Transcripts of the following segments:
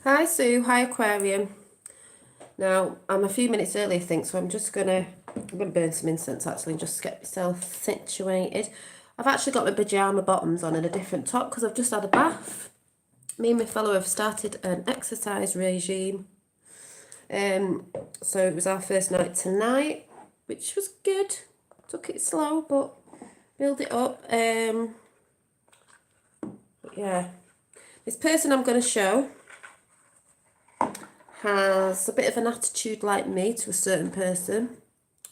Hi Sue, hi Aquarium. Now I'm a few minutes early, I think, so I'm gonna burn some incense actually, just to get myself situated. I've actually got my pajama bottoms on and a different top because I've just had a bath. Me and my fellow have started an exercise regime. Um, so it was our first night tonight, which was good. Took it slow, but build it up. Yeah, this person I'm gonna show has a bit of an attitude like me to a certain person,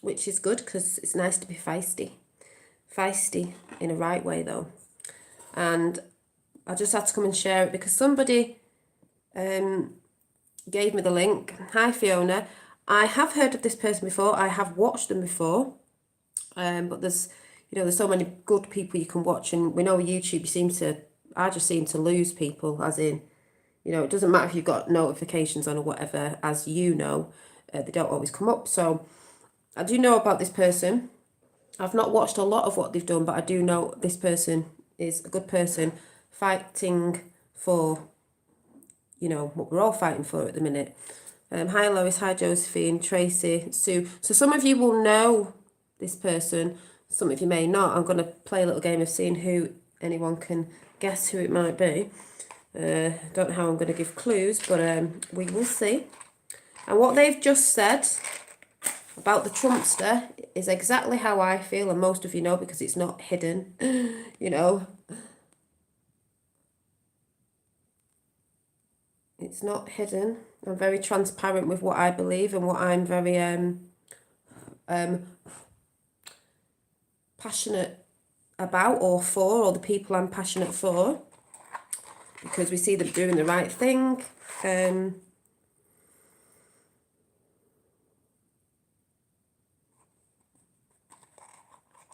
which is good because it's nice to be feisty. Feisty in a right way though. And I just had to come and share it because somebody gave me the link. Hi Fiona. I have heard of this person before. I have watched them before. But there's so many good people you can watch, and we know with YouTube I just seem to lose people, as in, it doesn't matter if you've got notifications on or whatever, as you know, they don't always come up. So I do know about this person. I've not watched a lot of what they've done, but I do know this person is a good person fighting for, what we're all fighting for at the minute. Hi Lois, hi Josephine, Tracy, Sue. So some of you will know this person, some of you may not. I'm going to play a little game of seeing who anyone can guess who it might be. Don't know how I'm going to give clues, but we will see. And what they've just said about the Trumpster is exactly how I feel, and most of you know because it's not hidden, It's not hidden. I'm very transparent with what I believe and what I'm very um, passionate about or for, or the people I'm passionate for, because we see them doing the right thing. I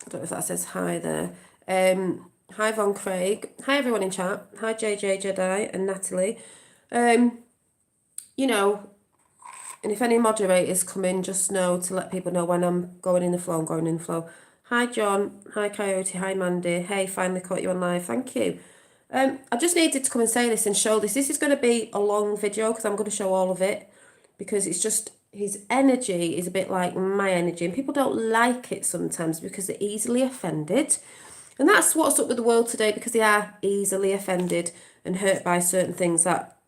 don't know if that says hi there. Hi Von Craig. Hi everyone in chat. Hi JJ Jedi and Natalie. You know, and if any moderators come in, just know to let people know when I'm going in the flow, I'm going in the flow. Hi John. Hi Coyote. Hi Mandy. Hey, finally caught you on live. Thank you. I just needed to come and say this and show this. This is going to be a long video because I'm going to show all of it because it's just his energy is a bit like my energy, and people don't like it sometimes because they're easily offended. And that's what's up with the world today, because they are easily offended and hurt by certain things that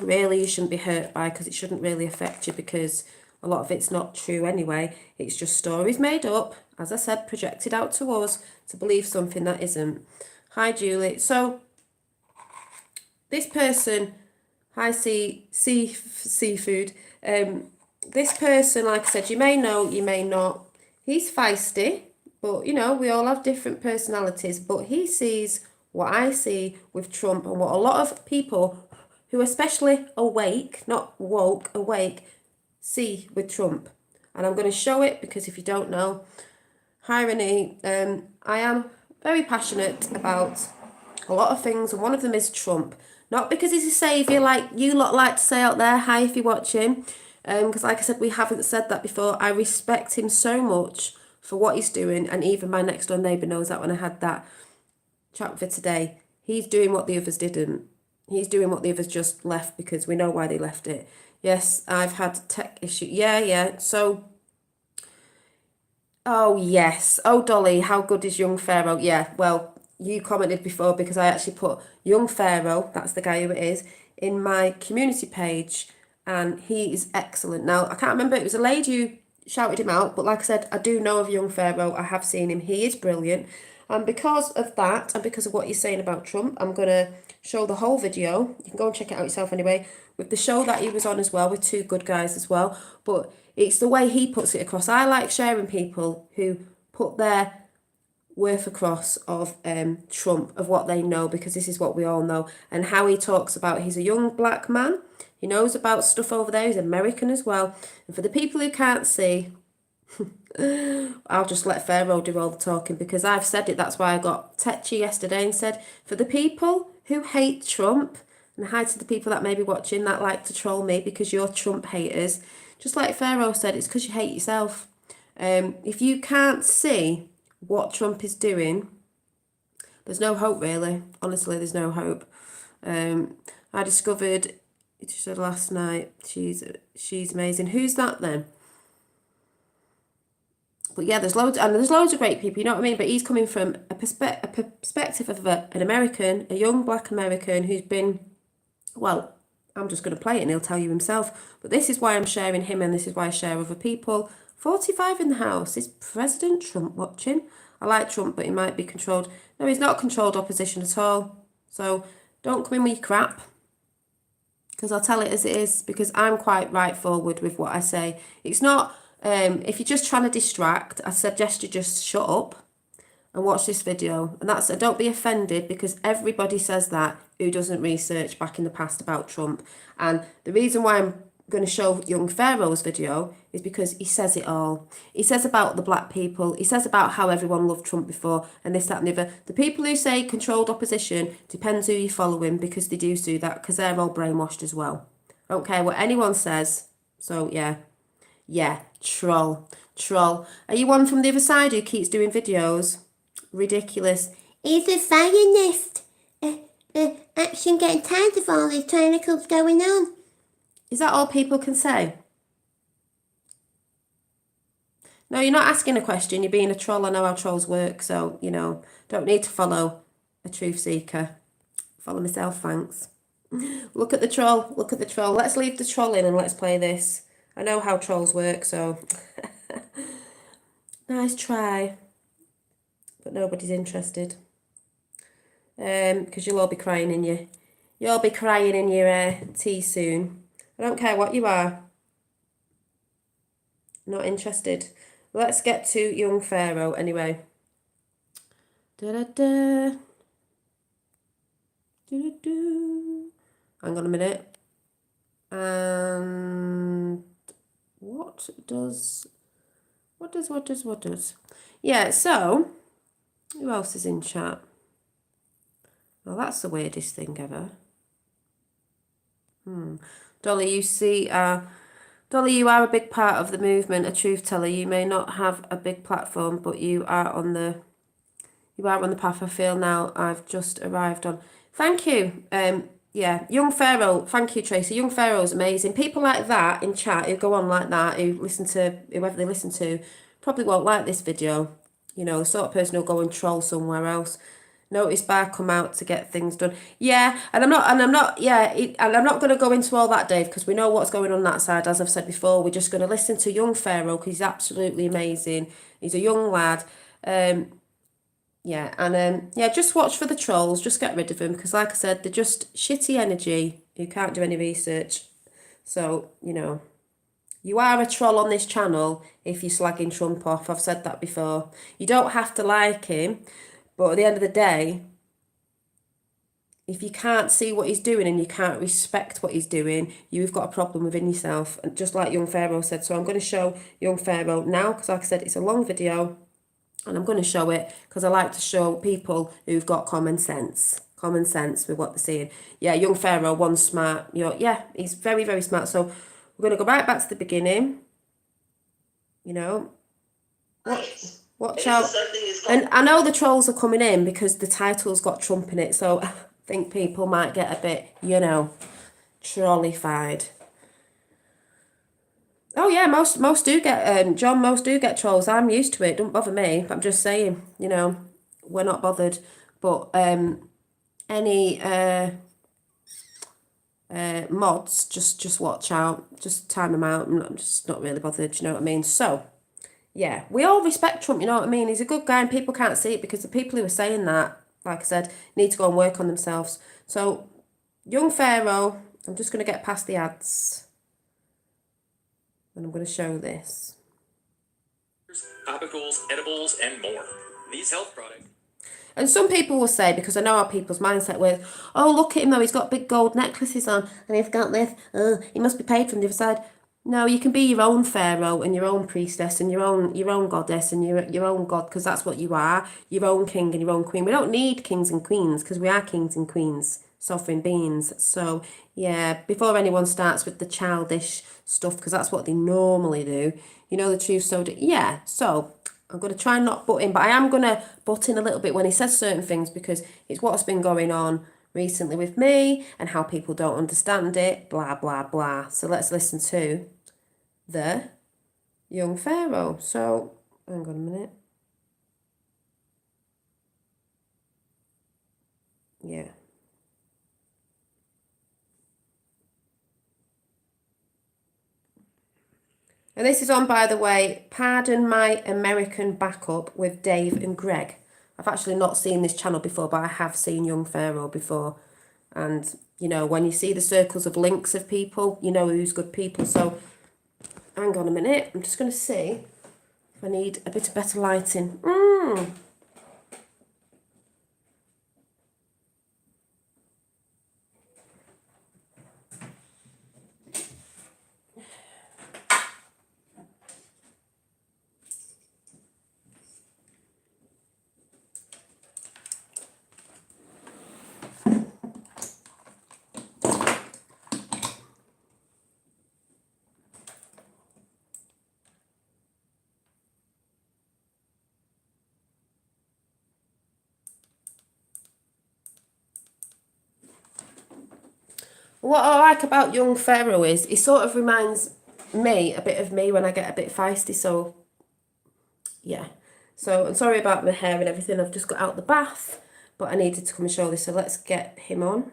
really you shouldn't be hurt by, because it shouldn't really affect you, because a lot of it's not true anyway. It's just stories made up, as I said, projected out to us to believe something that isn't. Hi Julie. So this person, hi seafood. This person, like I said, you may know, you may not. He's feisty, but we all have different personalities. But he sees what I see with Trump, and what a lot of people who are especially awake, not woke, awake, see with Trump. And I'm going to show it because if you don't know, hi Renee, I am very passionate about a lot of things, and one of them is Trump. Not because he's a saviour like you lot like to say out there. Hi if you're watching. Because like I said, we haven't said that before. I respect him so much for what he's doing, and even my next door neighbour knows that when I had that chat for today. He's doing what the others didn't. He's doing what the others just left, because we know why they left it. Yes, I've had tech issue. Yeah. So, oh yes. Oh Dolly, how good is young Pharaoh? Yeah, well, you commented before because I actually put young Pharaoh, that's the guy who it is, in my community page, and he is excellent. Now, I can't remember, it was a lady who shouted him out, but like I said, I do know of young Pharaoh. I have seen him. He is brilliant. And because of that, and because of what you're saying about Trump, I'm going to show the whole video. You can go and check it out yourself anyway, with the show that he was on as well, with two good guys as well. But it's the way he puts it across. I like sharing people who put their worth across of Trump, of what they know, because this is what we all know, and how he talks about he's a young black man. He knows about stuff over there. He's American as well. And for the people who can't see, I'll just let Pharaoh do all the talking, because I've said it. That's why I got tetchy yesterday and said, for the people who hate Trump, and hi to the people that may be watching that like to troll me because you're Trump haters, just like Pharaoh said, it's because you hate yourself. If you can't see what Trump is doing, there's no hope really. Honestly, there's no hope. I discovered She said last night, she's amazing. Who's that then? But yeah, there's loads of great people, you know what I mean? But he's coming from a perspective of an American, a young black American who's been, well, I'm just going to play it and he'll tell you himself. But this is why I'm sharing him and this is why I share other people. 45 in the house. Is President Trump watching? I like Trump, but he might be controlled. No, he's not controlled opposition at all. So don't come in with your crap. Because I'll tell it as it is. Because I'm quite right forward with what I say. It's not, if you're just trying to distract, I suggest you just shut up and watch this video. And that's, don't be offended because everybody says that who doesn't research back in the past about Trump. And the reason why I'm going to show young Pharaoh's video is because he says it all. He says about the black people. He says about how everyone loved Trump before and this, that and the other. The people who say controlled opposition, depends who you follow him because they do that because they're all brainwashed as well. I don't care what anyone says. So yeah, troll. Are you one from the other side who keeps doing videos? Ridiculous. He's a Zionist. Action getting tired of all these tentacles going on. Is that all people can say? No, you're not asking a question. You're being a troll. I know how trolls work. So, don't need to follow a truth seeker. Follow myself, thanks. Look at the troll. Let's leave the troll in and let's play this. I know how trolls work, so. Nice try. But nobody's interested. Because you'll all be crying in your tea soon. I don't care what you are. Not interested. Let's get to young Pharaoh anyway. Hang on a minute. And what does? Yeah, so who else is in chat? Well, that's the weirdest thing ever. Dolly, Dolly, you are a big part of the movement, a truth teller. You may not have a big platform, but you are on the path I feel now I've just arrived on. Thank you. Yeah, young Pharaoh. Thank you, Tracy. Young Pharaoh's amazing. People like that in chat who go on like that, who listen to whoever they listen to, probably won't like this video. The sort of person who'll go and troll somewhere else. Notice bar come out to get things done. Yeah, and I'm not going to go into all that, Dave, because we know what's going on that side. As I've said before, we're just going to listen to young Pharaoh because he's absolutely amazing. He's a young lad. Just watch for the trolls. Just get rid of them because, like I said, they're just shitty energy who can't do any research. So, you are a troll on this channel if you're slagging Trump off. I've said that before. You don't have to like him. But at the end of the day, if you can't see what he's doing and you can't respect what he's doing, you've got a problem within yourself. And just like young Pharaoh said. So I'm going to show young Pharaoh now because, like I said, it's a long video. And I'm going to show it because I like to show people who've got common sense with what they're saying. Yeah, young Pharaoh, one smart. He's very, very smart. So we're going to go right back to the beginning. Watch out. And I know the trolls are coming in because the title's got Trump in it. So I think people might get a bit, trollified. Oh yeah, most do get John. Most do get trolls. I'm used to it. Don't bother me. I'm just saying, we're not bothered. But any mods, just watch out. Just time them out. I'm just not really bothered. You know what I mean? So yeah, we all respect Trump. You know what I mean? He's a good guy, and people can't see it because the people who are saying that, like I said, need to go and work on themselves. So young Pharaoh. I'm just going to get past the ads. And I'm going to show this. Topicals, edibles, and more. These health products. And some people will say, because I know how people's mindset with, oh, look at him though, he's got big gold necklaces on, and he's got this, he must be paid from the other side. No, you can be your own Pharaoh and your own priestess and your own goddess and your own god, because that's what you are, your own king and your own queen. We don't need kings and queens, because we are kings and queens, sovereign beings. So, yeah, before anyone starts with the childish stuff, because that's what they normally do, the truth. So, yeah, so I'm going to try and not butt in, but I am going to butt in a little bit when he says certain things because it's what's been going on recently with me and how people don't understand it, blah, blah, blah. So let's listen to the young pharaoh. So, hang on a minute. Yeah. And this is on, by the way, Pardon My American Backup with Dave and Greg. I've actually not seen this channel before, but I have seen Young Pharaoh before. And, you know, when you see the circles of links of people, you know who's good people. So, hang on a minute. I'm just going to see if I need a bit of better lighting. What I like about Young Pharaoh is he sort of reminds me a bit of me when I get a bit feisty. So, yeah. So, I'm sorry about my hair and everything. I've just got out the bath, but I needed to come and show this. So, let's get him on.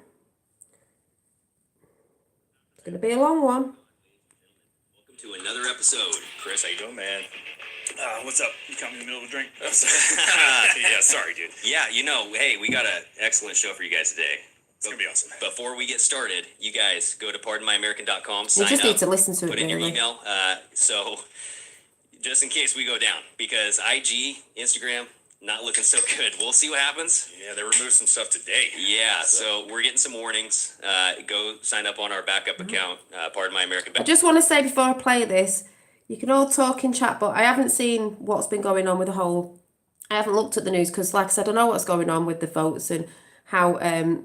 It's going to be a long one. Welcome to another episode. Chris, how you doing, man? What's up? You caught me in the middle of a drink. Yeah, Sorry, dude. Yeah, hey, we got an excellent show for you guys today. It's gonna be awesome. Before we get started, you guys go to pardonmyamerican.com, You sign just up, need to listen to it, put in your really. email. So, just in case we go down, because IG, Instagram, not looking so good. We'll see what happens. Yeah, they removed some stuff today. Yeah, so we're getting some warnings. Go sign up on our backup account, Pardon My American I Backup. just want to say before I play this, you can all talk in chat, but I haven't seen what's been going on with the whole. I haven't looked at the news because, like I said, I know what's going on with the votes and how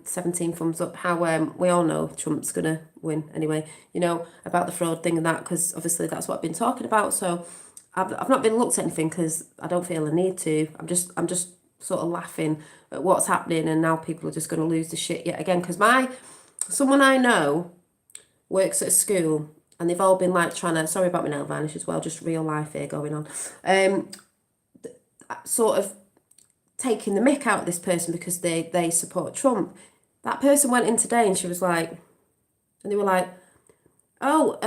17 thumbs up, how we all know Trump's going to win anyway, you know, about the fraud thing and that, because obviously that's what I've been talking about. So I've not been looked at anything because I don't feel I need to. I'm just sort of laughing at what's happening, and now people are just going to lose the shit yet again because someone I know works at a school, and they've all been like trying to, sorry about my nail varnish as well, just real life here going on, sort of taking the mick out of this person because they support Trump. That person went in today and she was like, and they were like, oh,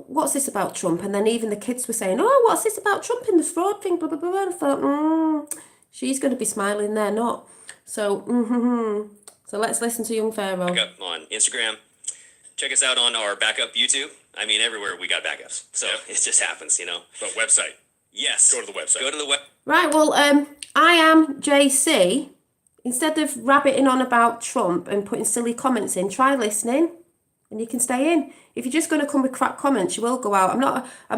what's this about Trump? And then even the kids were saying, oh, what's this about Trump and the fraud thing, blah, blah, blah. And I thought, she's going to be smiling, they're not. So, so let's listen to Young Pharaoh. Backup on Instagram. Check us out on our backup YouTube. I mean, everywhere we got backups. So it just happens, you know. But website. Yes. Go to the website. Go to the web. Right, well, I am JC. Instead of rabbiting on about Trump and putting silly comments in, try listening and you can stay in. If you're just going to come with crap comments, you will go out. I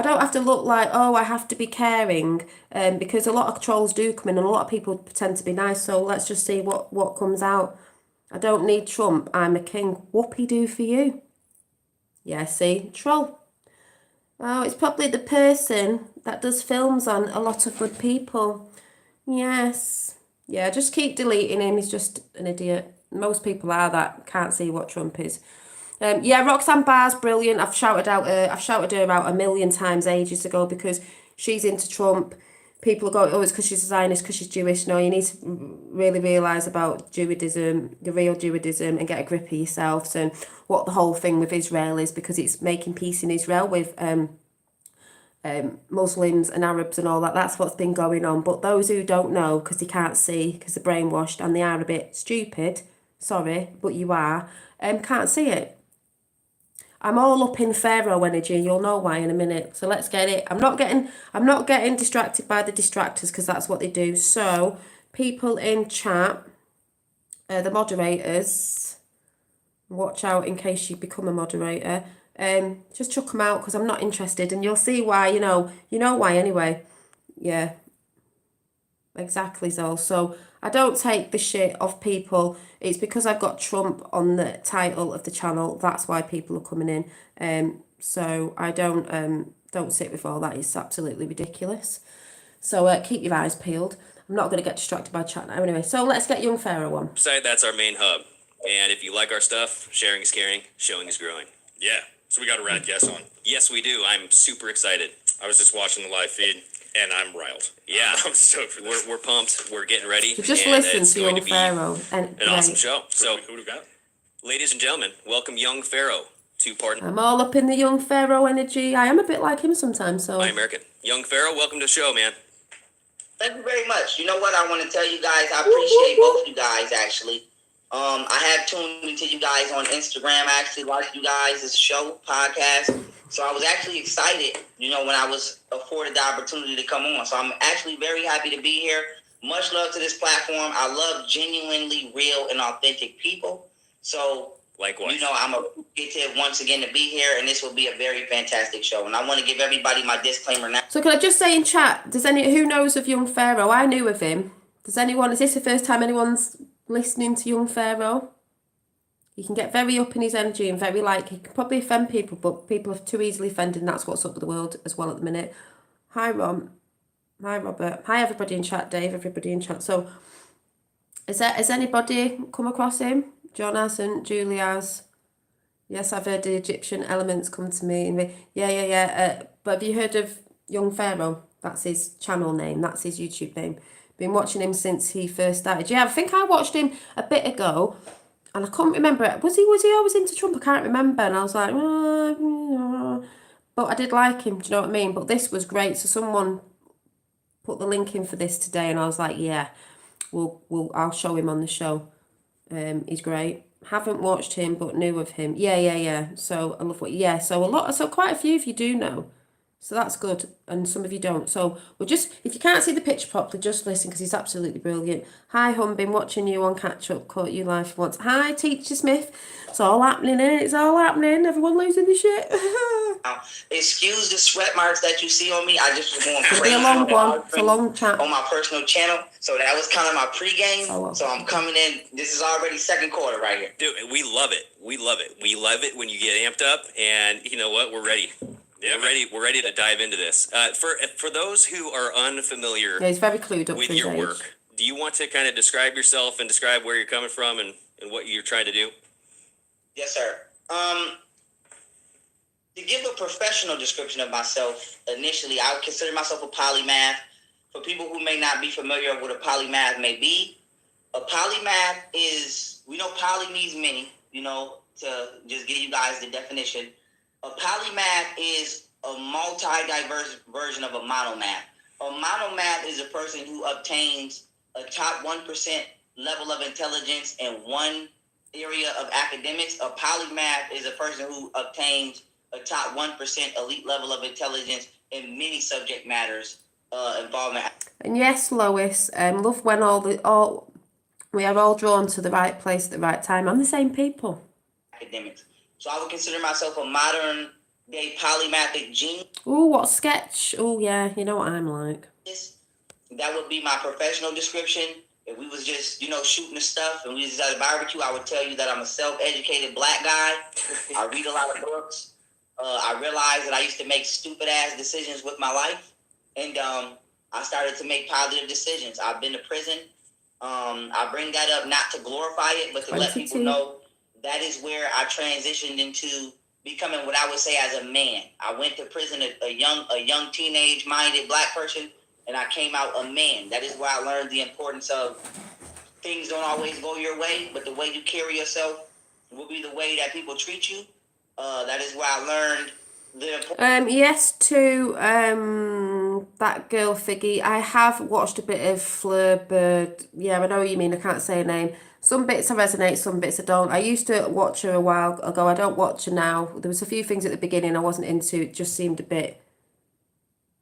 don't have to look like, oh, I have to be caring, because a lot of trolls do come in and a lot of people pretend to be nice. So let's just see what comes out. I don't need Trump. I'm a king. Whoopee-doo for you. Yeah, see? Troll. Oh, it's probably the person that does films on a lot of good people. Yes. Yeah, just keep deleting him. He's just an idiot. Most people are that. Can't see what Trump is. Yeah, Roxanne Barr's brilliant. I've shouted her out a million times ages ago because she's into Trump. People go, oh, it's because she's a Zionist, because she's Jewish. No, you need to really realise about Judaism, the real Judaism, and get a grip of yourselves and what the whole thing with Israel is, because it's making peace in Israel with Muslims and Arabs and all that. That's what's been going on. But those who don't know, because they can't see, because they're brainwashed and they are a bit stupid, sorry, but you are, can't see it. I'm all up in Pharaoh energy. You'll know why in a minute. So let's get it. I'm not getting distracted by the distractors because that's what they do. So people in chat, the moderators, watch out in case you become a moderator. Just chuck them out because I'm not interested, and you'll see why. You know why anyway. Yeah. Exactly, Zol. So I don't take the shit off people. It's because I've got Trump on the title of the channel. That's why people are coming in. So I don't sit with all that. It's absolutely ridiculous. So keep your eyes peeled. I'm not going to get distracted by chat now. Anyway, so let's get young Pharaoh on. Website, that's our main hub. And if you like our stuff, sharing is caring, showing is growing. Yeah. So we got a rad guest on. Yes, we do. I'm super excited. I was just watching the live feed, and I'm riled. Yeah. I'm stoked for this. We're pumped. We're getting ready. So just and listen it's to going young to be Pharaoh. an And awesome show. So, Who do we got? ladies and gentlemen, welcome young Pharaoh to Pardon I'm all up in the young Pharaoh energy. I am a bit like him sometimes, so... My American. Young Pharaoh, welcome to the show, man. Thank you very much. You know what? I want to tell you guys, I appreciate both you guys, actually. I have tuned into you guys on Instagram. I actually watched you guys' show, podcast. So I was actually excited, when I was afforded the opportunity to come on. So I'm actually very happy to be here. Much love to this platform. I love genuinely real and authentic people. So, Likewise. I'm appreciative once again to be here, and this will be a very fantastic show. And I want to give everybody my disclaimer now. So can I just say in chat, who knows of young Pharaoh? I knew of him. Is this the first time anyone's listening to young Pharaoh? He can get very up in his energy and very he can probably offend people, but people are too easily offended, and that's what's up with the world as well at the minute. Hi, Ron. Hi, Robert. Hi, everybody in chat. Dave, everybody in chat. So, has anybody come across him? John hasn't. Julie has. Yes, I've heard the Egyptian elements come to me. Yeah. But have you heard of young Pharaoh? That's his channel name. That's his YouTube name. Been watching him since he first started. Yeah, I think I watched him a bit ago. And I couldn't remember. Was he always into Trump? I can't remember. And I was like, but I did like him. Do you know what I mean? But this was great. So someone put the link in for this today, and I was like, yeah, I'll show him on the show. He's great. Haven't watched him, but knew of him. Yeah. So I love so quite a few of you do know. So that's good, and some of you don't. So if you can't see the picture properly, just listen because he's absolutely brilliant. Hi, Hum, been watching you on Catch Up, caught you live once. Hi, Teacher Smith. It's all happening, innit? It's all happening. Everyone losing the shit. Excuse the sweat marks that you see on me. I just was going crazy. It'll be a long one. It's a long chat. On my personal channel. So that was kind of my pregame. Oh, well. So I'm coming in. This is already second quarter right here. Dude, we love it. We love it when you get amped up, and you know what? We're ready. Yeah, we're ready to dive into this. For those who are unfamiliar Yeah, he's very clued up with for his your age. work, do you want to kind of describe yourself and describe where you're coming from and what you're trying to do? Yes, sir. To give a professional description of myself, initially, I would consider myself a polymath. For people who may not be familiar with what a polymath may be, a polymath is, we know poly means many, to just give you guys the definition. A polymath is a multi-diverse version of a monomath. A monomath is a person who obtains a top 1% level of intelligence in one area of academics. A polymath is a person who obtains a top 1% elite level of intelligence in many subject matters involving. And yes, Lois, love when we are all drawn to the right place at the right time. I'm the same people. Academics. So I would consider myself a modern day polymathic genius. Ooh, what sketch? Oh yeah, you know what I'm like. That would be my professional description. If we was just, shooting the stuff and we was at a barbecue, I would tell you that I'm a self-educated black guy. I read a lot of books. I realized that I used to make stupid-ass decisions with my life. And I started to make positive decisions. I've been to prison. I bring that up not to glorify it, but to let people know that is where I transitioned into becoming what I would say as a man. I went to prison a young teenage-minded black person, and I came out a man. That is where I learned the importance of things don't always go your way, but the way you carry yourself will be the way that people treat you. That is where I learned the importance. Yes, to that girl Figgy. I have watched a bit of Fleur Bird. Yeah, I know what you mean. I can't say her name. Some bits I resonate, some bits I don't. I used to watch her a while ago. I don't watch her now. There was a few things at the beginning I wasn't into. It just seemed a bit...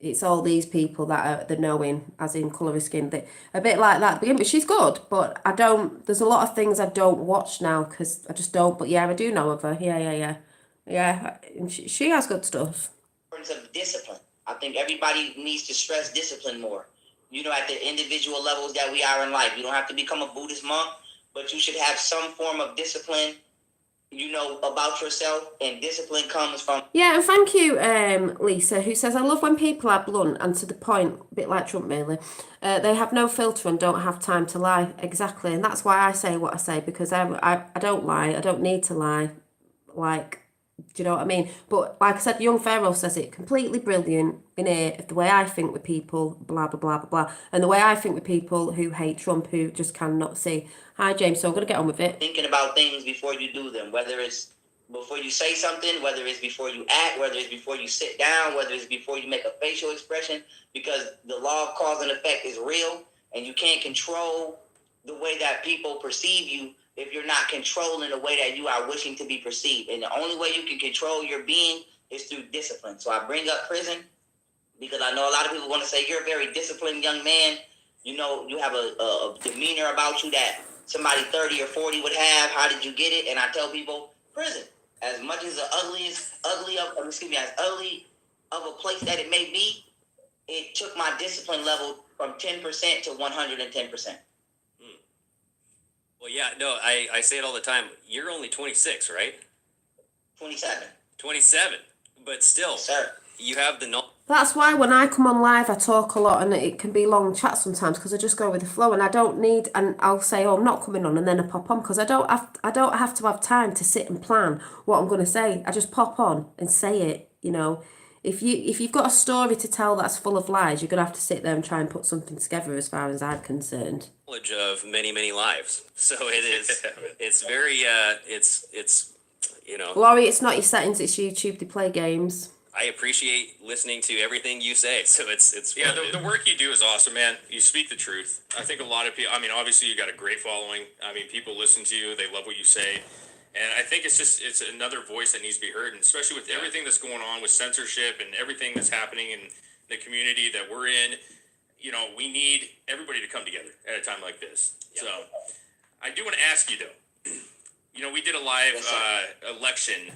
It's all these people that are the knowing, as in colour of skin. A bit like that at the beginning, but she's good. But I don't... There's a lot of things I don't watch now because I just don't. But yeah, I do know of her. Yeah. Yeah, and she has good stuff. Importance of discipline. I think everybody needs to stress discipline more. At the individual levels that we are in life. You don't have to become a Buddhist monk, but you should have some form of discipline about yourself, and discipline comes from. Yeah, and thank you, Lisa, who says, I love when people are blunt and to the point, a bit like Trump, really. They have no filter and don't have time to lie. Exactly. And that's why I say what I say, because I don't lie. I don't need to lie. Like, do you know what I mean? But like I said, young Pharaoh says it completely brilliant in here, the way I think with people, blah, blah, blah, blah, blah. And the way I think with people who hate Trump, who just cannot see. Hi, James, so I'm going to get on with it. Thinking about things before you do them, whether it's before you say something, whether it's before you act, whether it's before you sit down, whether it's before you make a facial expression, because the law of cause and effect is real, and you can't control the way that people perceive you if you're not controlling the way that you are wishing to be perceived. And the only way you can control your being is through discipline. So I bring up prison because I know a lot of people want to say you're a very disciplined young man. You have a demeanor about you that somebody 30 or 40 would have. How did you get it? And I tell people, prison. As much as as ugly of a place that it may be, it took my discipline level from 10% to 110%. Well, yeah, no, I say it all the time. You're only 26, right? 27. 27, but still, Yes, sir. You have the knowledge. That's why when I come on live, I talk a lot, and it can be long chats sometimes because I just go with the flow, and I don't need. And I'll say, "Oh, I'm not coming on," and then I pop on because I don't have to have time to sit and plan what I'm going to say. I just pop on and say it. If you've got a story to tell that's full of lies, you're gonna have to sit there and try and put something together. As far as I'm concerned, Knowledge of many lives. So it is. It's very. It's. Laurie, it's not your settings; it's YouTube. They play games. I appreciate listening to everything you say. So it's yeah. The work you do is awesome, man. You speak the truth. I think a lot of people. I mean, obviously you got a great following. I mean, people listen to you. They love what you say. And I think it's another voice that needs to be heard, and especially with everything that's going on with censorship and everything that's happening in the community that we're in. We need everybody to come together at a time like this. Yep. So I do want to ask you though. We did a live election,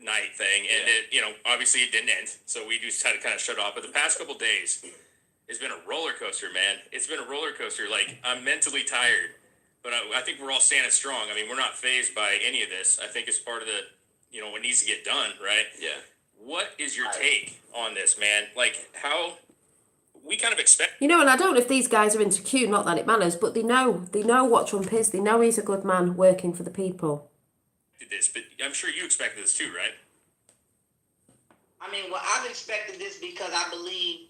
night thing, and it, obviously it didn't end, so we just had to kind of shut off. But the past couple days, it's been a roller coaster, man. It's been a roller coaster. Like, I'm mentally tired, but I think we're all standing strong. I mean, we're not fazed by any of this. I think it's part of the, what needs to get done, right? Yeah. What is your take on this, man? Like, how we kind of expect. And I don't know if these guys are into Q, not that it matters, but they know what Trump is. They know he's a good man working for the people. This, but I'm sure you expected this too, right? I mean, well, I've expected this because I believe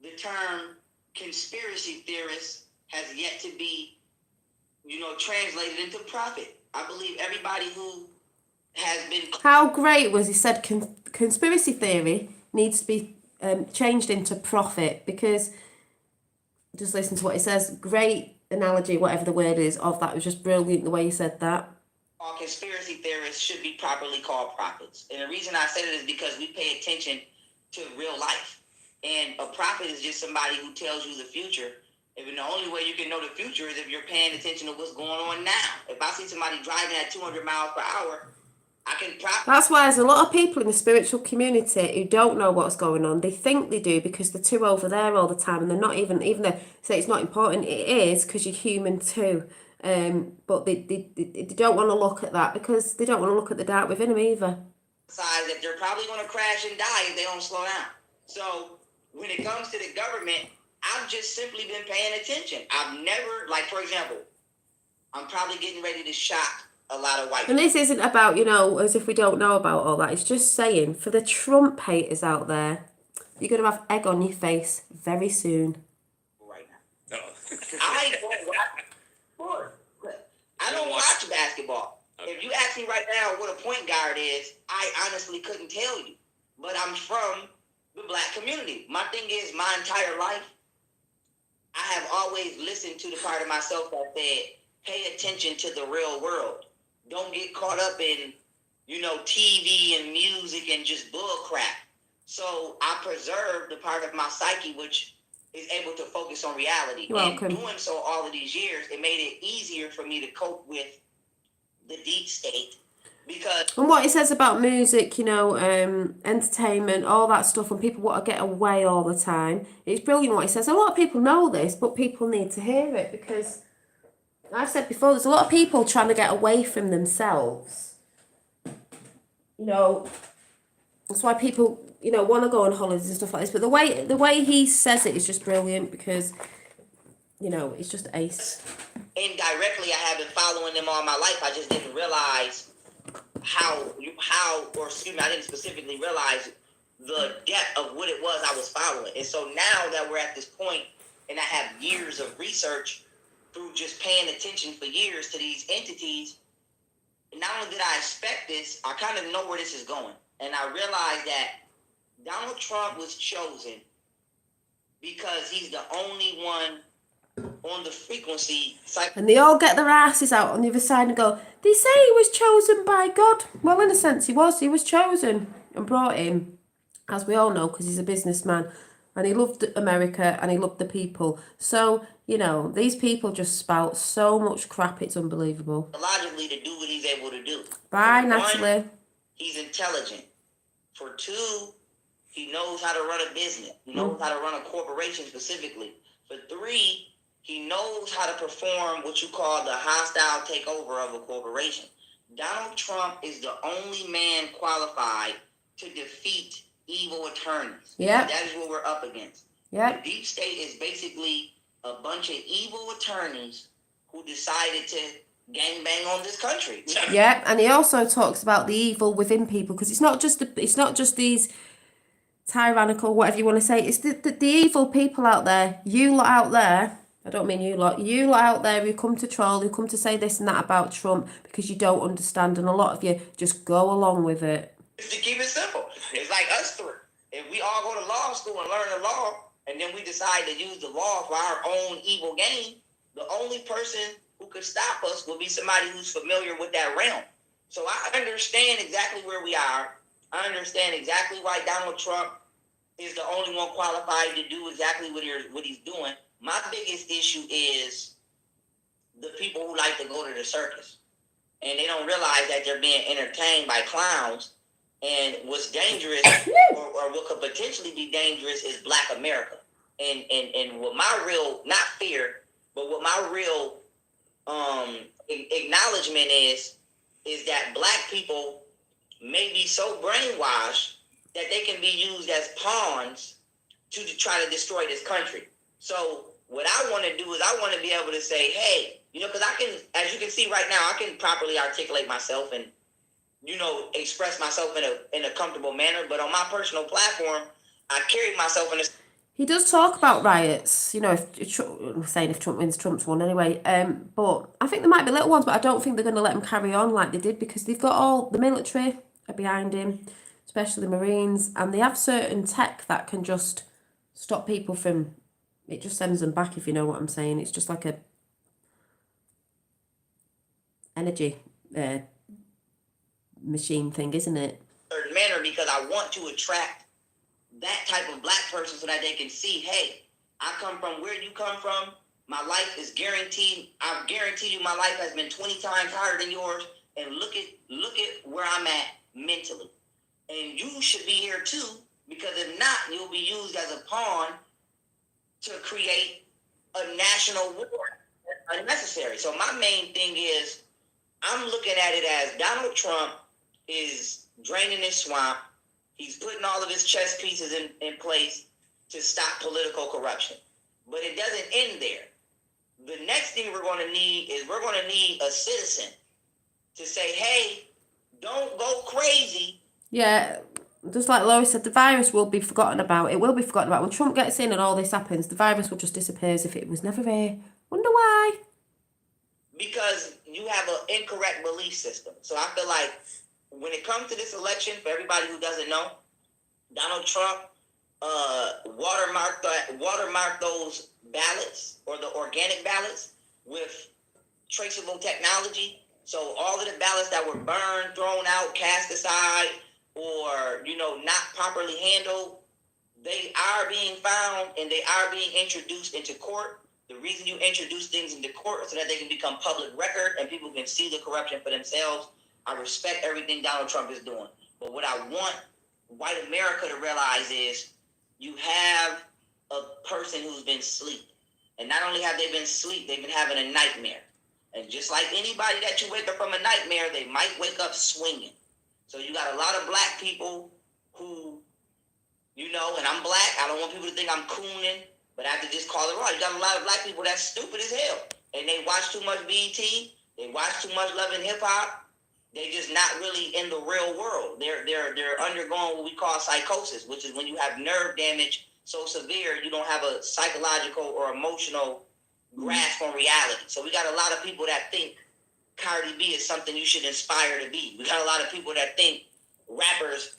the term conspiracy theorist has yet to be, translated into profit. I believe everybody who has been. How great was he said conspiracy theory needs to be changed into profit, because just listen to what he says. Great analogy, whatever the word is, of that. It was just brilliant the way he said that. All conspiracy theorists should be properly called prophets. And the reason I said it is because we pay attention to real life. And a prophet is just somebody who tells you the future. And the only way you can know the future is if you're paying attention to what's going on now. If I see somebody driving at 200 miles per hour, I can probably... That's why there's a lot of people in the spiritual community who don't know what's going on. They think they do because they're too over there all the time, and they're not even though say it's not important, it is, because you're human too. But they don't want to look at that because they don't want to look at the dark within them either. That they're probably going to crash and die if they don't slow down. So when it comes to the government, I've just simply been paying attention. I've never, like, for example, I'm probably getting ready to shock a lot of white people. And this isn't about, as if we don't know about all that. It's just saying, for the Trump haters out there, you're going to have egg on your face very soon. Right now. I don't watch basketball. Okay. If you ask me right now what a point guard is, I honestly couldn't tell you. But I'm from the black community. My thing is, my entire life, I have always listened to the part of myself that said, pay attention to the real world. Don't get caught up in, TV and music and just bull crap. So I preserved the part of my psyche which is able to focus on reality. You're welcome. And doing so all of these years, it made it easier for me to cope with the deep state. Because and what it says about music, entertainment, all that stuff, and people want to get away all the time. It's brilliant what he says. A lot of people know this, but people need to hear it because I've said before, there's a lot of people trying to get away from themselves. You know, that's why people, want to go on holidays and stuff like this. But the way he says it is just brilliant because, it's just ace. Indirectly, I have been following them all my life. I just didn't realize I didn't specifically realize the depth of what it was I was following. And so now that we're at this point, and I have years of research through just paying attention for years to these entities, not only did I expect this, I kind of know where this is going. And I realized that Donald Trump was chosen because he's the only one on the frequency cycle. And they all get their asses out on the other side and go, they say he was chosen by God. Well, in a sense, he was chosen and brought in, as we all know, because he's a businessman and he loved America and he loved the people. So, these people just spout so much crap, it's unbelievable. Logically, to do what he's able to do. Bye, For Natalie. one, he's intelligent. For two, he knows how to run a business. He knows how to run a corporation specifically. For three, he knows how to perform what you call the hostile takeover of a corporation. Donald Trump is the only man qualified to defeat evil attorneys. Yeah. That is what we're up against. Yeah. The deep state is basically a bunch of evil attorneys who decided to gangbang on this country. Yeah, and he also talks about the evil within people because it's not just these tyrannical, whatever you want to say. It's the evil people out there. You lot out there. I don't mean you lot. You lot out there who come to troll, who come to say this and that about Trump because you don't understand, and a lot of you just go along with it. Just to keep it simple, it's like us three. If we all go to law school and learn the law, and then we decide to use the law for our own evil gain, the only person who could stop us will be somebody who's familiar with that realm. So I understand exactly where we are. I understand exactly why Donald Trump is the only one qualified to do exactly what he's doing. My biggest issue is the people who like to go to the circus. And they don't realize that they're being entertained by clowns. And what's dangerous, or what could potentially be dangerous, is Black America. And what my real, not fear, but what my real acknowledgement is that Black people may be so brainwashed that they can be used as pawns to try to destroy this country. So what I want to do is I want to be able to say, hey, because I can, as you can see right now, I can properly articulate myself and, express myself in a comfortable manner. But on my personal platform, I carry myself in a... He does talk about riots, if I'm saying if Trump wins, Trump's won anyway. But I think there might be little ones, but I don't think they're going to let him carry on like they did because they've got all the military are behind him, especially the Marines, and they have certain tech that can just stop people from... It just sends them back, if you know what I'm saying. It's just like a energy machine thing, isn't it? Certain manner, because I want to attract that type of Black person so that they can see, hey, I come from where you come from. My life is guaranteed. I guarantee you my life has been 20 times harder than yours. And look at where I'm at mentally. And you should be here too, because if not, you'll be used as a pawn to create a national war unnecessary. So my main thing is I'm looking at it as Donald Trump is draining this swamp. He's putting all of his chess pieces in place to stop political corruption. But it doesn't end there. The next thing we're going to need a citizen to say, hey, don't go crazy. Yeah, just like Lois said, the virus will be forgotten about. It will be forgotten about. When Trump gets in and all this happens, the virus will just disappear as if it was never there. Wonder why? Because you have an incorrect belief system. So I feel like when it comes to this election, for everybody who doesn't know, Donald Trump watermarked those ballots, or the organic ballots, with traceable technology. So all of the ballots that were burned, thrown out, cast aside, or not properly handled, they are being found and they are being introduced into court. The reason you introduce things into court is so that they can become public record and people can see the corruption for themselves. I respect everything Donald Trump is doing. But what I want white America to realize is you have a person who's been asleep. And not only have they been asleep, they've been having a nightmare. And just like anybody that you wake up from a nightmare, they might wake up swinging. So you got a lot of black people who, you know, and I'm black. I don't want people to think I'm cooning, but I have to just call it raw. You got a lot of black people that's stupid as hell. And they watch too much BET. They watch too much Love and Hip Hop. They just not really in the real world. They're undergoing what we call psychosis, which is when you have nerve damage so severe you don't have a psychological or emotional grasp on reality. So we got a lot of people that think Cardi B is something you should aspire to be. We got a lot of people that think rappers.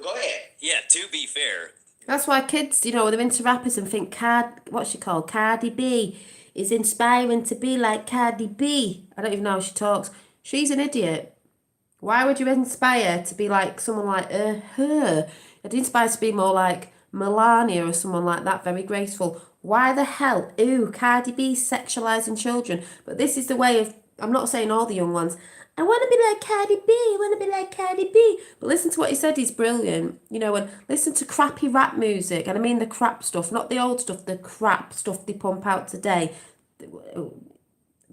Go ahead. Yeah, to be fair, That's why kids, you know, they're into rappers and think what's she called? Cardi B is inspiring to be like Cardi B. I don't even know how she talks. She's an idiot. Why would you inspire to be like someone like her? I'd inspire to be more like Melania or someone like that, very graceful. Why the hell? Ooh, Cardi B sexualizing children. But this is the way of, I'm not saying all the young ones. I want to be like Cardi B. I want to be like Cardi B. But listen to what he said. He's brilliant. You know, and listen to crappy rap music. And I mean the crap stuff, not the old stuff, the crap stuff they pump out today.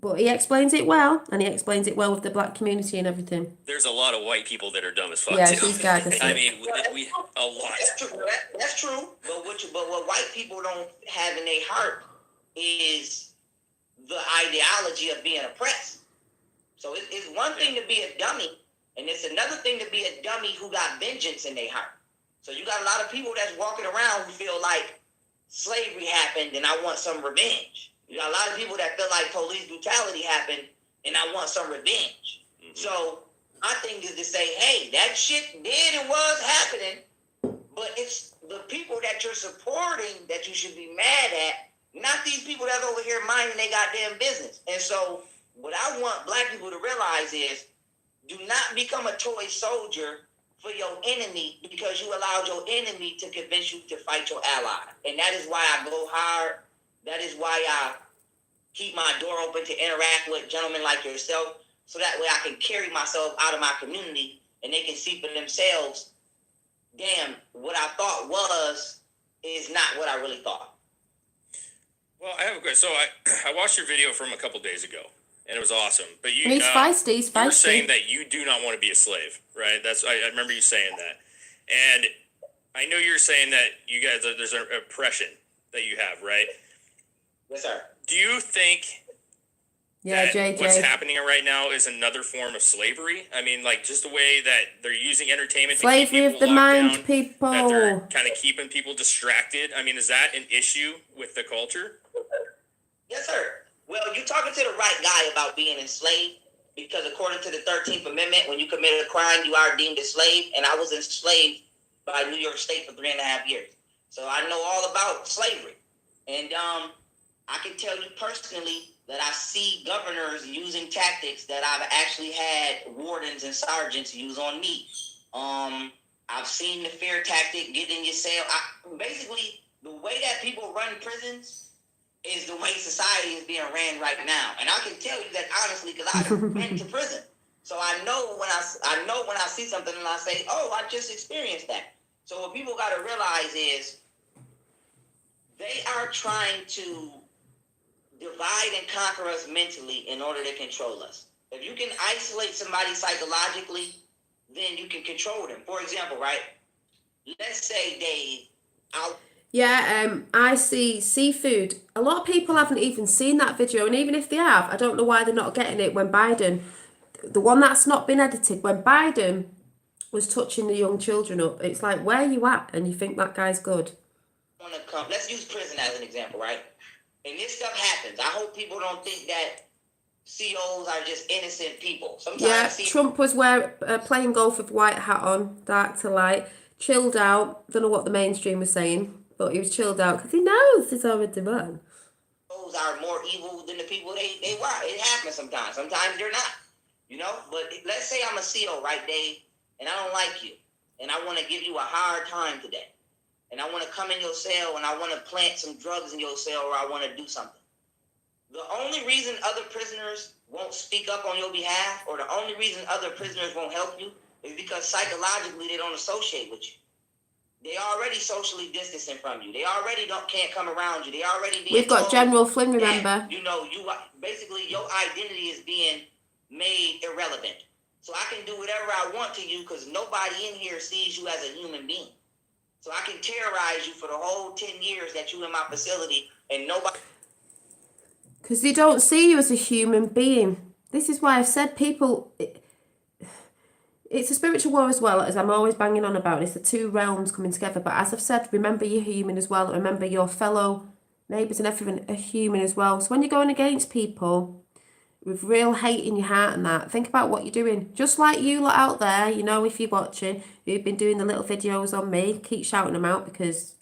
But he explains it well, and he explains it well with the black community and everything. there's a lot of white people that are dumb as fuck Yeah, too. she's gaga. I mean, we a lot. That's true. That's true. But what white people don't have in their heart is the ideology of being oppressed. So it's one thing to be a dummy, and it's another thing to be a dummy who got vengeance in their heart. So you got a lot of people that's walking around who feel like slavery happened and I want some revenge. You got a lot of people that feel like police brutality happened and I want some revenge. Mm-hmm. So my thing is to say, hey, that shit did and was happening, but it's the people that you're supporting that you should be mad at, not these people that's over here minding their goddamn business. And so what I want black people to realize is do not become a toy soldier for your enemy because you allowed your enemy to convince you to fight your ally. And that is why I go hard. That is why I keep my door open to interact with gentlemen like yourself, so that way I can carry myself out of my community and they can see for themselves, damn, what I thought is not what I really thought. Well, I have a question. So I watched your video from a couple days ago, and it was awesome. But you, He's feisty. He's you were feisty. saying that you do not want to be a slave, right? I remember you saying that, and I know you're saying that you guys there's an oppression that you have, right? Yes, sir. Do you think Yeah, that JJ. what's happening right now is another form of slavery? I mean, like just the way that they're using entertainment Slavery to keep of people the locked mind, down, people. that they're kind of keeping people distracted. I mean, is that an issue with the culture? Yes, sir. Well, you're talking to the right guy about being enslaved, because according to the 13th Amendment, when you commit a crime, you are deemed a slave, and I was enslaved by New York State for 3.5 years. So I know all about slavery. And I can tell you personally that I see governors using tactics that I've actually had wardens and sergeants use on me. I've seen the fear tactic, get in your cell. Basically, the way that people run prisons is the way society is being ran right now. And I can tell you that honestly, because I've been to prison. So I know when I see something and I say, oh, I just experienced that. So what people got to realize is they are trying to divide and conquer us mentally in order to control us. If you can isolate somebody psychologically, then you can control them. For example, right? Let's say Dave, Yeah, I see seafood. A lot of people haven't even seen that video, and even if they have, I don't know why they're not getting it when Biden, the one that's not been edited, when Biden was touching the young children up, it's like, where are you at? And you think that guy's good. let's use prison as an example, right? And this stuff happens. I hope people don't think that COs are just innocent people. Sometimes Yeah, Trump was playing golf with white hat on, dark to light, chilled out. Don't know what the mainstream was saying, but he was chilled out because he knows he's already won. COs are more evil than the people they were. It happens sometimes. Sometimes they're not. You know? But let's say I'm a CO, right, Dave, and I don't like you, and I want to give you a hard time today. And I want to come in your cell and I want to plant some drugs in your cell, or I want to do something. The only reason other prisoners won't speak up on your behalf, or the only reason other prisoners won't help you, is because psychologically they don't associate with you. They already socially distancing from you. They already can't come around you. They already being We've got told General Flynn, that, remember? you know, you basically your identity is being made irrelevant. So I can do whatever I want to you because nobody in here sees you as a human being. So I can terrorize you for the whole 10 years that you in my facility and nobody. Because they don't see you as a human being. This is why I've said people... It's a spiritual war as well, as I'm always banging on about. It's the two realms coming together. But as I've said, remember you're human as well. Remember your fellow neighbours and everything are human as well. So when you're going against people with real hate in your heart and that, think about what you're doing. Just like you lot out there, you know, if you're watching, who've been doing the little videos on me, keep shouting them out because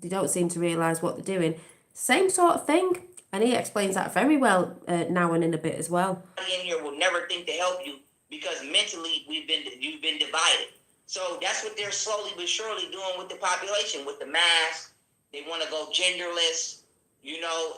they don't seem to realise what they're doing. Same sort of thing. And he explains that very well now and in a bit as well. In here will never think to help you because mentally you've been divided. So that's what they're slowly but surely doing with the population, with the mask. They want to go genderless, you know,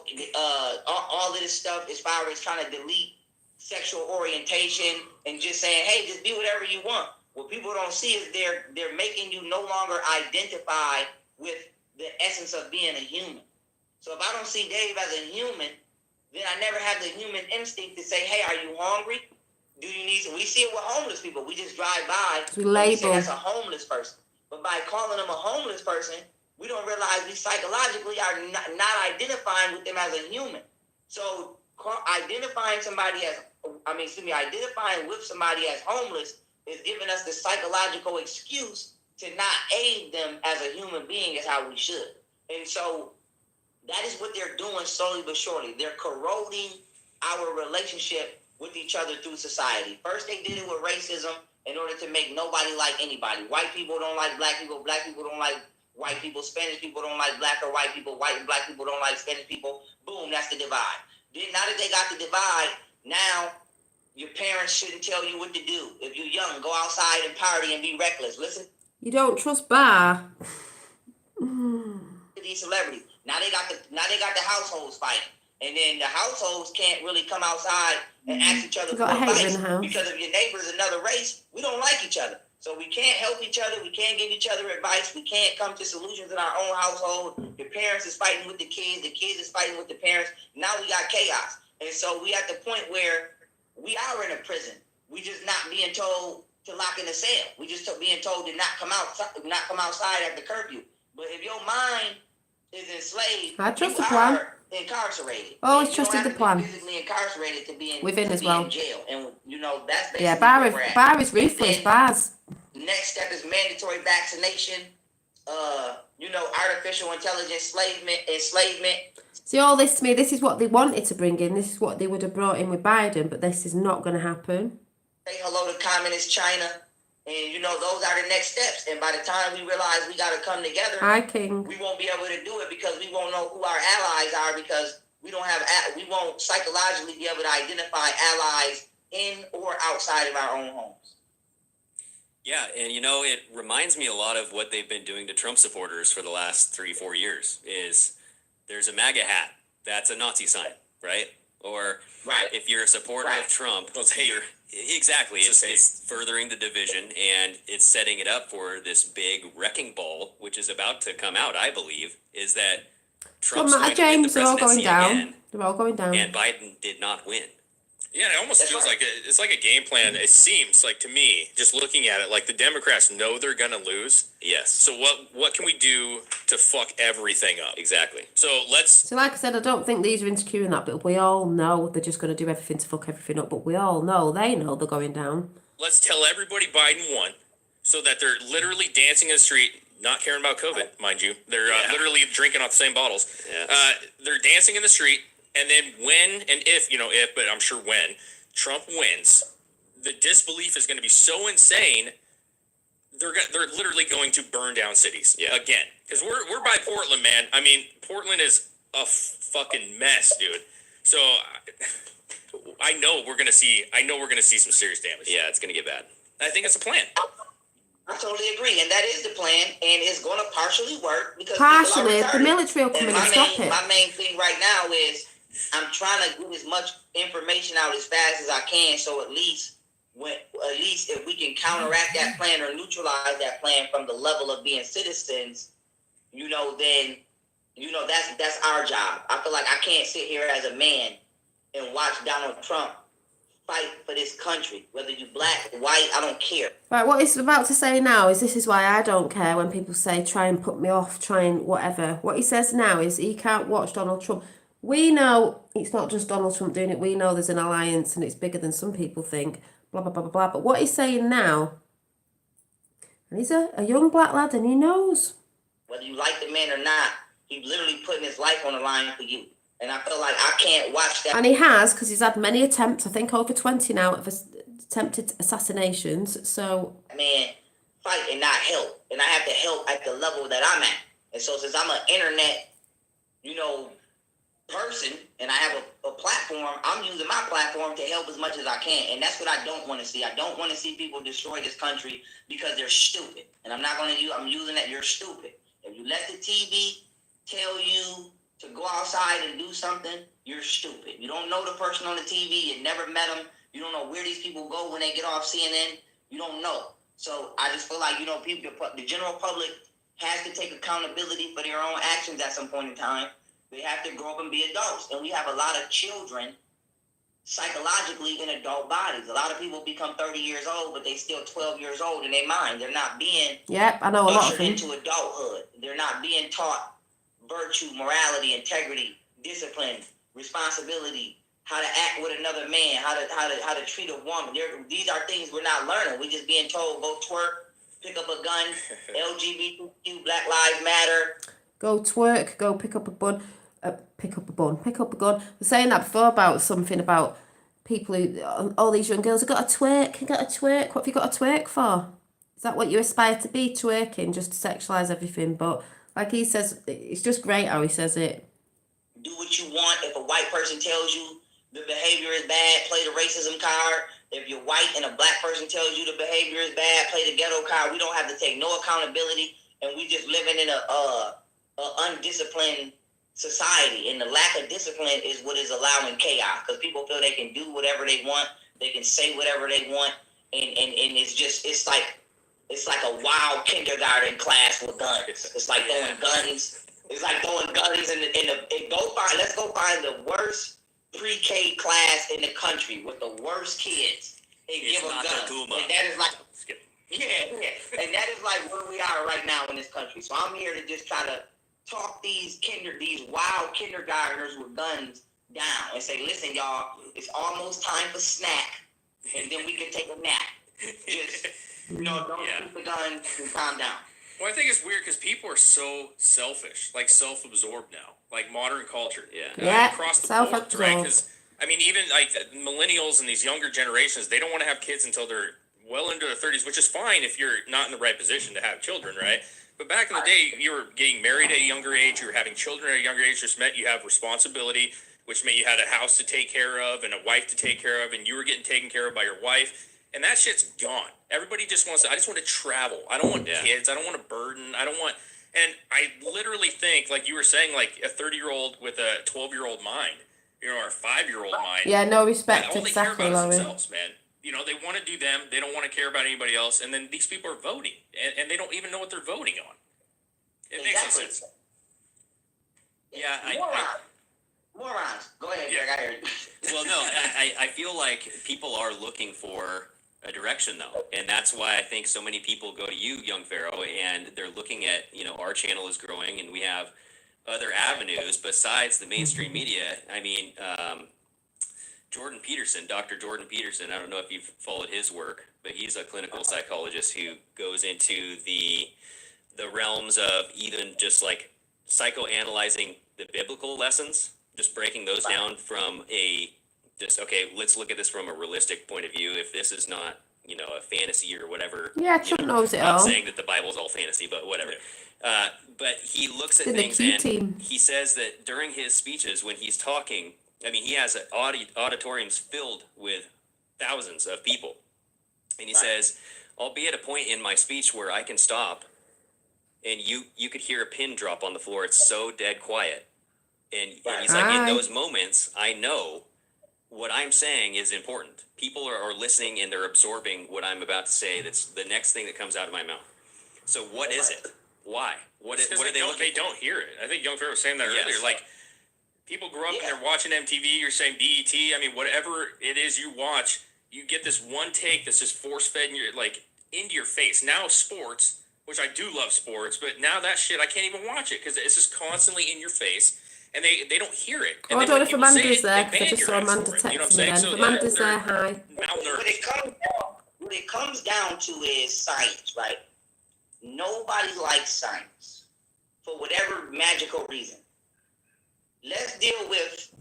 all of this stuff as far as trying to delete sexual orientation and just saying, hey, just be whatever you want. What people don't see is they're making you no longer identify with the essence of being a human. So if I don't see Dave as a human, then I never have the human instinct to say, hey, are you hungry? Do you need some? We see it with homeless people. We just drive by. We label. We say that's a homeless person. But by calling them a homeless person, we don't realize we psychologically are not identifying with them as a human. So identifying with somebody as homeless is giving us the psychological excuse to not aid them as a human being as how we should. And so that is what they're doing slowly but surely. They're corroding our relationship with each other through society. First, they did it with racism in order to make nobody like anybody. White people don't like black people don't like white people, Spanish people don't like black or white people, white and black people don't like Spanish people. Boom, that's the divide. Then now that they got the divide, now your parents shouldn't tell you what to do. If you're young, go outside and party and be reckless. Listen. You don't trust Bar. These celebrities. Now they got the households fighting. And then the households can't really come outside and ask each other for advice because if your neighbor's another race, we don't like each other. So we can't help each other. We can't give each other advice. We can't come to solutions in our own household. The parents is fighting with the kids is fighting with the parents. Now we got chaos. And so we at the point where we are in a prison. We just not being told to lock in a cell. We just being told to not come outside at the curfew. But if your mind is enslaved, I trust the you plan. are incarcerated. Always trusted the plan. Physically incarcerated to be in jail, and you know that's basically Bar is ruthless. Bars. Next step is mandatory vaccination. Artificial intelligence enslavement. See, all this to me, this is what they wanted to bring in. This is what they would have brought in with Biden, but this is not going to happen. Say hello to communist China. And, those are the next steps. And by the time we realize we got to come together, Hi, King. We won't be able to do it because we won't know who our allies are because we won't psychologically be able to identify allies in or outside of our own homes. Yeah, and it reminds me a lot of what they've been doing to Trump supporters for the last 3-4 years is there's a MAGA hat. That's a Nazi sign, right? Or right. If you're a supporter of Trump, exactly. It's furthering the division, and it's setting it up for this big wrecking ball, which is about to come out, I believe, is that Trump's going to win the presidency again. They're all going down. And Biden did not win. Yeah, it almost feels like it's like a game plan. It seems like to me, just looking at it, like the Democrats know they're going to lose. Yes. So what can we do to fuck everything up? Exactly. So like I said, I don't think these are insecure in that, but we all know they're just going to do everything to fuck everything up. But we all know, they know they're going down. Let's tell everybody Biden won so that they're literally dancing in the street, not caring about COVID, mind you. They're literally drinking off the same bottles. Yeah. They're dancing in the street. And then when and if, but I'm sure when Trump wins, the disbelief is going to be so insane, they're literally going to burn down cities again. Because we're by Portland, man. I mean, Portland is a fucking mess, dude. So I know we're gonna see some serious damage. Yeah, it's gonna get bad. I think it's a plan. I totally agree, and that is the plan, and it's going to partially work because the military will come in and stop it. My main thing right now is I'm trying to get as much information out as fast as I can, so at least when at least if we can counteract that plan or neutralize that plan from the level of being citizens, then that's our job. I feel like I can't sit here as a man and watch Donald Trump fight for this country, whether you black, white, I don't care. Right, what he's about to say now is this is why I don't care when people say try and put me off, try and whatever. What he says now is he can't watch Donald Trump. We know it's not just Donald Trump doing it. We know there's an alliance and it's bigger than some people think, blah, blah, blah, blah, blah. But what he's saying now, and he's a young black lad and he knows. Whether you like the man or not, he's literally putting his life on the line for you. And I feel like I can't watch that. And he has, because he's had many attempts, I think over 20 now, of attempted assassinations. So, man, fight and not help. And I have to help at the level that I'm at. And so since I'm an internet, person, and I have a platform, I'm using my platform to help as much as I can. And that's what I don't want to see. I don't want to see people destroy this country because they're stupid. And I'm not going to use, I'm using that you're stupid. If you let the TV tell you to go outside and do something, you're stupid. You don't know the person on the TV. You never met them. You don't know where these people go when they get off CNN. You don't know. So I just feel like, people, the general public has to take accountability for their own actions at some point in time. They have to grow up and be adults. And we have a lot of children psychologically in adult bodies. A lot of people become 30 years old, but they still 12 years old in their mind. They're not being I know a lot of them. into adulthood. They're not being taught virtue, morality, integrity, discipline, responsibility, how to act with another man, how to treat a woman. These are things we're not learning. We're just being told, go twerk, pick up a gun, LGBTQ, Black Lives Matter. Go twerk, go pick up a gun. We're saying that before about something about people who, all these young girls have got to twerk. What have you got to twerk for? Is that what you aspire to be, twerking, just to sexualise everything? But like he says, it's just great how he says it. Do what you want. If a white person tells you the behavior is bad, play the racism card. If you're white and a black person tells you the behavior is bad, play the ghetto card. We don't have to take no accountability, and we just living in a undisciplined society, and the lack of discipline is what is allowing chaos, because people feel they can do whatever they want, they can say whatever they want, and it's like a wild kindergarten class with guns. It's like throwing guns. It's like throwing guns let's go find the worst pre-K class in the country with the worst kids and give them guns. And that is like, and that is like where we are right now in this country. So I'm here to just try to talk these wild kindergartners with guns down and say, listen, y'all, it's almost time for snack, and then we can take a nap. Just, don't shoot the gun and calm down. Well, I think it's weird because people are so selfish, like self-absorbed now, like modern culture. Across the board, right? Because, even like millennials and these younger generations, they don't want to have kids until they're well into their 30s, which is fine if you're not in the right position to have children, right? But back in the day, you were getting married at a younger age, you were having children at a younger age, just meant you have responsibility, which meant you had a house to take care of and a wife to take care of, and you were getting taken care of by your wife, and that shit's gone. Everybody just wants to, I just want to travel. I don't want kids. I don't want a burden. And I literally think, like you were saying, like a 30-year-old with a 12-year-old mind, or a 5-year-old mind. Yeah, no respect, only exactly, care about Laurie. themselves, man. They want to do them. They don't want to care about anybody else. And then these people are voting, and they don't even know what they're voting on. It makes no sense. Yeah, Morons. Go ahead, Greg. I heard you. Well, no, I feel like people are looking for a direction, though, and that's why I think so many people go to you, Young Pharaoh, and they're looking at, our channel is growing, and we have other avenues besides the mainstream media. Jordan Peterson, Dr. Jordan Peterson, I don't know if you've followed his work, but he's a clinical psychologist who goes into the realms of even just like psychoanalyzing the biblical lessons, just breaking those down from let's look at this from a realistic point of view. If this is not, a fantasy or whatever. Yeah, Trump knows it all. I'm not saying that the Bible's all fantasy, but whatever. But he looks at things and he says that during his speeches when he's talking, he has auditoriums filled with thousands of people. And he says, I'll be at a point in my speech where I can stop and you could hear a pin drop on the floor. It's so dead quiet. And he's like, in those moments, I know what I'm saying is important. People are listening and they're absorbing what I'm about to say. That's the next thing that comes out of my mouth. So what is it? Why? What Because are they looking they for? don't hear it. I think Young Pharaoh was saying that Yes. earlier. Like, people grow up and they're watching MTV, you're saying BET. I mean, whatever it is you watch, you get this one take that's just force fed into your face. Now sports, which I do love sports, but now that shit, I can't even watch it because it's just constantly in your face. And they don't hear it. And Oh, I then don't when know if people say Amanda's it, there they because I ban just your saw ass Amanda for it. You know what I'm texting saying? again. So If Amanda's they're there, hi. malnourished. What it comes down to is science, right? Nobody likes science for whatever magical reason. Let's deal with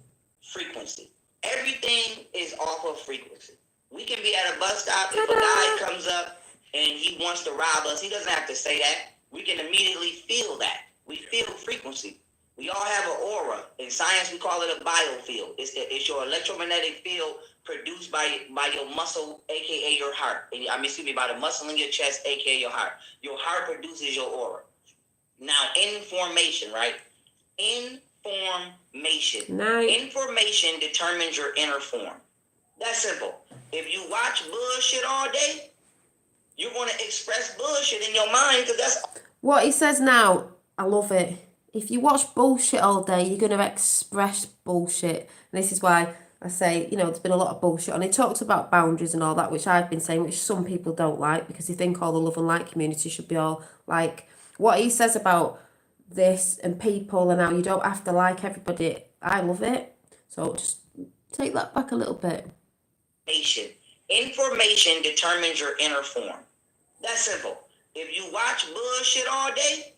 frequency. Everything is off of frequency. We can be at a bus stop. If a guy comes up and he wants to rob us, he doesn't have to say that. We can immediately feel that. We feel frequency. We all have an aura. In science, we call it a biofield. It's your electromagnetic field produced by your muscle, aka your heart. By the muscle in your chest, aka your heart. Your heart produces your aura. Now, information, right? Information. Night. Information determines your inner form. That's simple. If you watch bullshit all day, you're going to express bullshit in your mind because that's What he says now, I love it. If you watch bullshit all day, you're going to express bullshit. And this is why I say, there's been a lot of bullshit. And he talks about boundaries and all that, which I've been saying, which some people don't like because they think all the love and light community should be all like. What he says about this and people and how you don't have to like everybody, I love it. So just take that back a little bit. information. Information determines your inner form. That's simple. If you watch bullshit all day,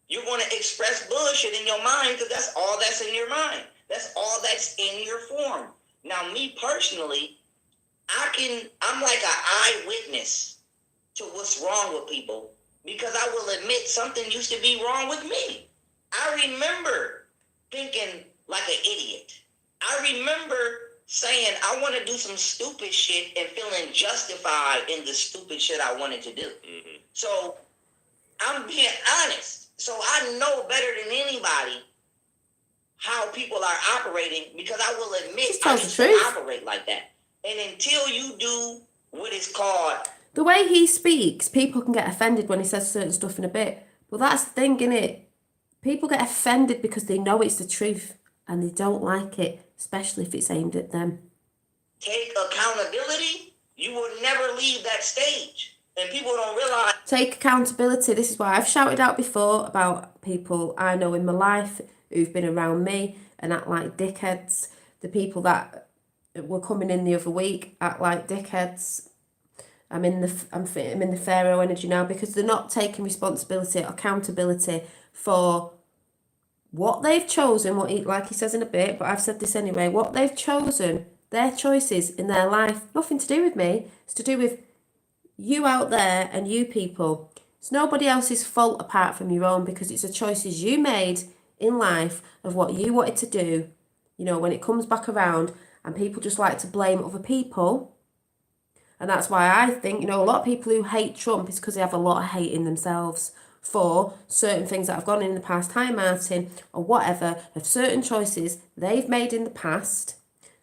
you're going to express bullshit in your mind because that's all that's in your mind. That's all that's in your form. Now, me personally, I'm like an eyewitness to what's wrong with people because I will admit something used to be wrong with me. I remember thinking like an idiot. I remember saying I want to do some stupid shit and feeling justified in the stupid shit I wanted to do. Mm-hmm. So I'm being honest. So I know better than anybody how people are operating because I will admit I used to operate like that. And until you do what is called... The way he speaks, people can get offended when he says certain stuff in a bit. But that's the thing, innit? People get offended because they know it's the truth and they don't like it, especially if it's aimed at them. Take accountability, you will never leave that stage. And people don't realize... Take accountability. This is why I've shouted out before about people I know in my life who've been around me and act like dickheads. The people that were coming in the other week act like dickheads. I'm in the Pharaoh energy now because they're not taking responsibility, accountability for what they've chosen. Like he says in a bit, but I've said this anyway. What they've chosen, their choices in their life, nothing to do with me. It's to do with you out there and you people. It's nobody else's fault apart from your own because it's the choices you made in life of what you wanted to do. When it comes back around and people just like to blame other people. And that's why I think, a lot of people who hate Trump is because they have a lot of hate in themselves for certain things that have gone in the past, hi Martin, or whatever, of certain choices they've made in the past.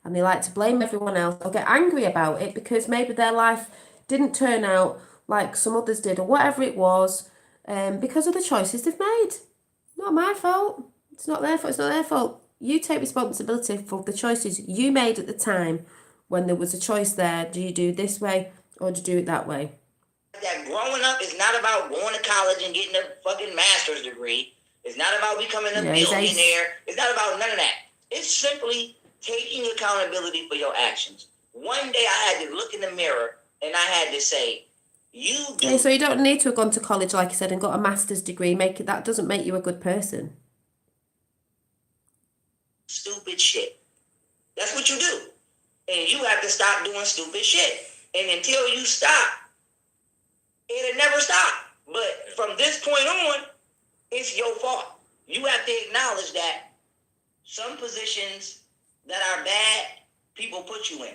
And they like to blame everyone else or get angry about it because maybe their life didn't turn out like some others did or whatever it was because of the choices they've made. Not my fault. It's not their fault. It's not their fault. You take responsibility for the choices you made at the time when there was a choice there. Do you do it this way or do you do it that way? That growing up is not about going to college and getting a fucking master's degree. It's not about becoming a billionaire. It's not about none of that. It's simply taking accountability for your actions. One day I had to look in the mirror and I had to say, so you don't need to have gone to college, like you said, and got a master's degree. That doesn't make you a good person. Stupid shit. That's what you do. And you have to stop doing stupid shit. And until you stop, it'll never stop. But from this point on, it's your fault. You have to acknowledge that some positions that are bad, people put you in.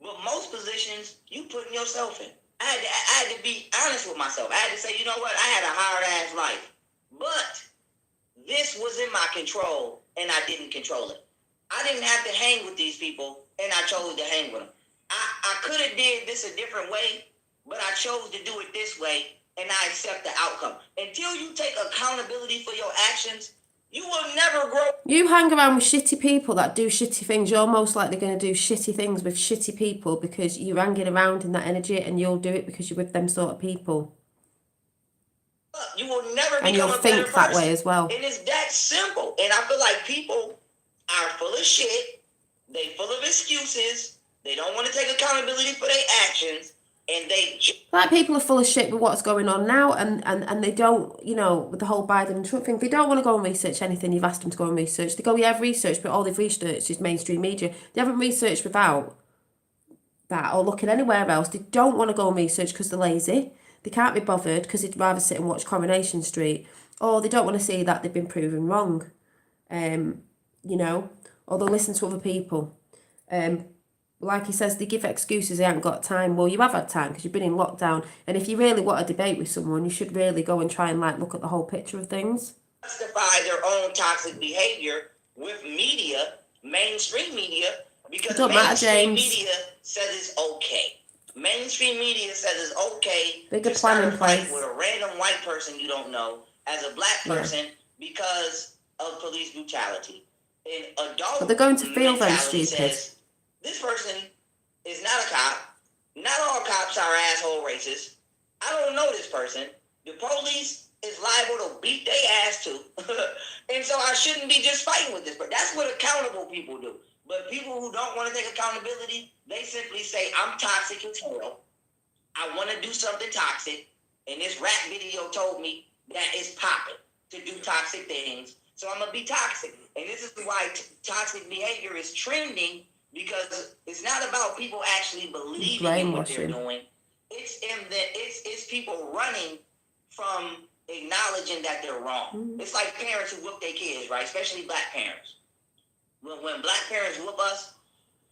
But most positions, you putting yourself in. I had to be honest with myself. I had to say, you know what? I had a hard-ass life. But this was in my control, and I didn't control it. I didn't have to hang with these people and I chose to hang with them. I could have did this a different way, but I chose to do it this way, and I accept the outcome. Until you take accountability for your actions, you will never grow. You hang around with shitty people that do shitty things, you're most likely going to do shitty things with shitty people because you're hanging around in that energy, and you'll do it because you're with them sort of people. You will never And become you'll a better think that person. way as well. And it's that simple. And I feel like people are full of shit. They full of excuses. They don't want to take accountability for their actions. And they Like, people are full of shit with what's going on now, and they don't, you know, with the whole Biden and Trump thing, they don't want to go and research anything you've asked them to go and research. They go, yeah, I've researched, but all they've researched is mainstream media. They haven't researched without that or looking anywhere else. They don't want to go and research because they're lazy. They can't be bothered because they'd rather sit and watch Coronation Street. Or they don't want to see that they've been proven wrong. You know, or they'll listen to other people. Like he says, they give excuses they haven't got time. Well, you have had time because you've been in lockdown. And if you really want to debate with someone, you should really go and try and like look at the whole picture of things. justify their own toxic behavior with media, mainstream media, because Don't matter, mainstream James. media says it's okay. Mainstream media says it's okay Bigger to start plan a in fight place. with a random white person you don't know as a black Yeah. person because of police brutality. And adult But they're going to feel very mentality stupid. says this person is not a cop. Not all cops are asshole racists. I don't know this person. The police is liable to beat their ass too. And so I shouldn't be just fighting with this. But that's what accountable people do. But people who don't want to take accountability, they simply say, I'm toxic as hell. I want to do something toxic. And this rap video told me that it's popping to do toxic things. So I'm going to be toxic. And this is why toxic behavior is trending, because it's not about people actually believing in what they're doing. It's people running from acknowledging that they're wrong. Mm-hmm. It's like parents who whoop their kids, right? Especially black parents. When black parents whoop us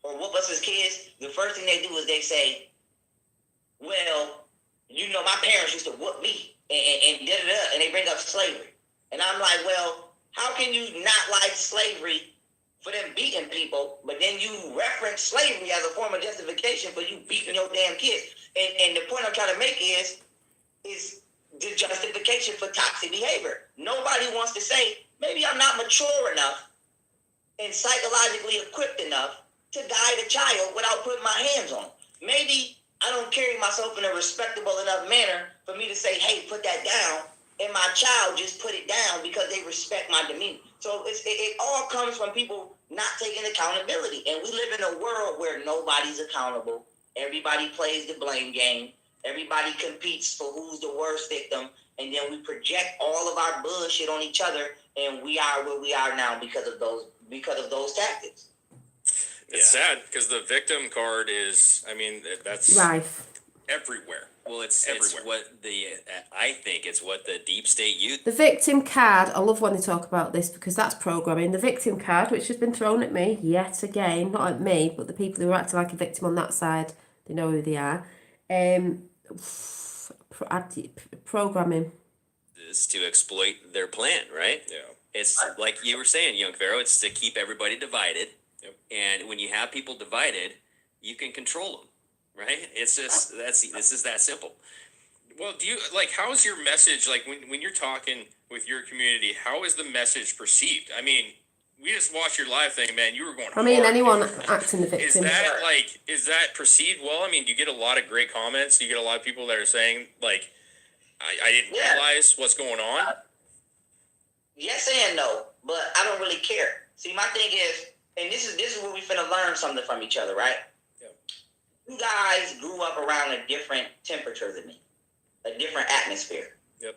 or whoop us as kids, the first thing they do is they say, well, you know, my parents used to whoop me and da-da-da, and they bring up slavery. And I'm like, well, how can you not like slavery for them beating people, but then you reference slavery as a form of justification for you beating your damn kids? And the point I'm trying to make is the justification for toxic behavior. Nobody wants to say, maybe I'm not mature enough and psychologically equipped enough to guide a child without putting my hands on them. Maybe I don't carry myself in a respectable enough manner for me to say, hey, put that down. And my child just put it down because they respect my demeanor. So it all comes from people not taking accountability. And we live in a world where nobody's accountable. Everybody plays the blame game. Everybody competes for who's the worst victim. And then we project all of our bullshit on each other. And we are where we are now because of those tactics. It's sad because the victim card is, I mean, that's Rife. everywhere. Well, it's what I think it's what the deep state youth. The victim card, I love when they talk about this because that's programming. The victim card, which has been thrown at me yet again, not at me, but the people who are acting like a victim on that side, they know who they are. Programming. Is to exploit their plan, right? Yeah. It's like you were saying, Young Pharaoh, it's to keep everybody divided. Yep. And when you have people divided, you can control them. Right? It's just this is that simple. Well, how's your message, like when you're talking with your community, how is the message perceived? I mean, we just watched your live thing, man. You were going hard. Anyone acting the victim. Is that perceived well? I mean, you get a lot of great comments. You get a lot of people that are saying, like, I didn't realize what's going on. Yes and no, but I don't really care. See, my thing is, and this is where we finna learn something from each other, right? You guys grew up around a different temperature than me, a different atmosphere. Yep.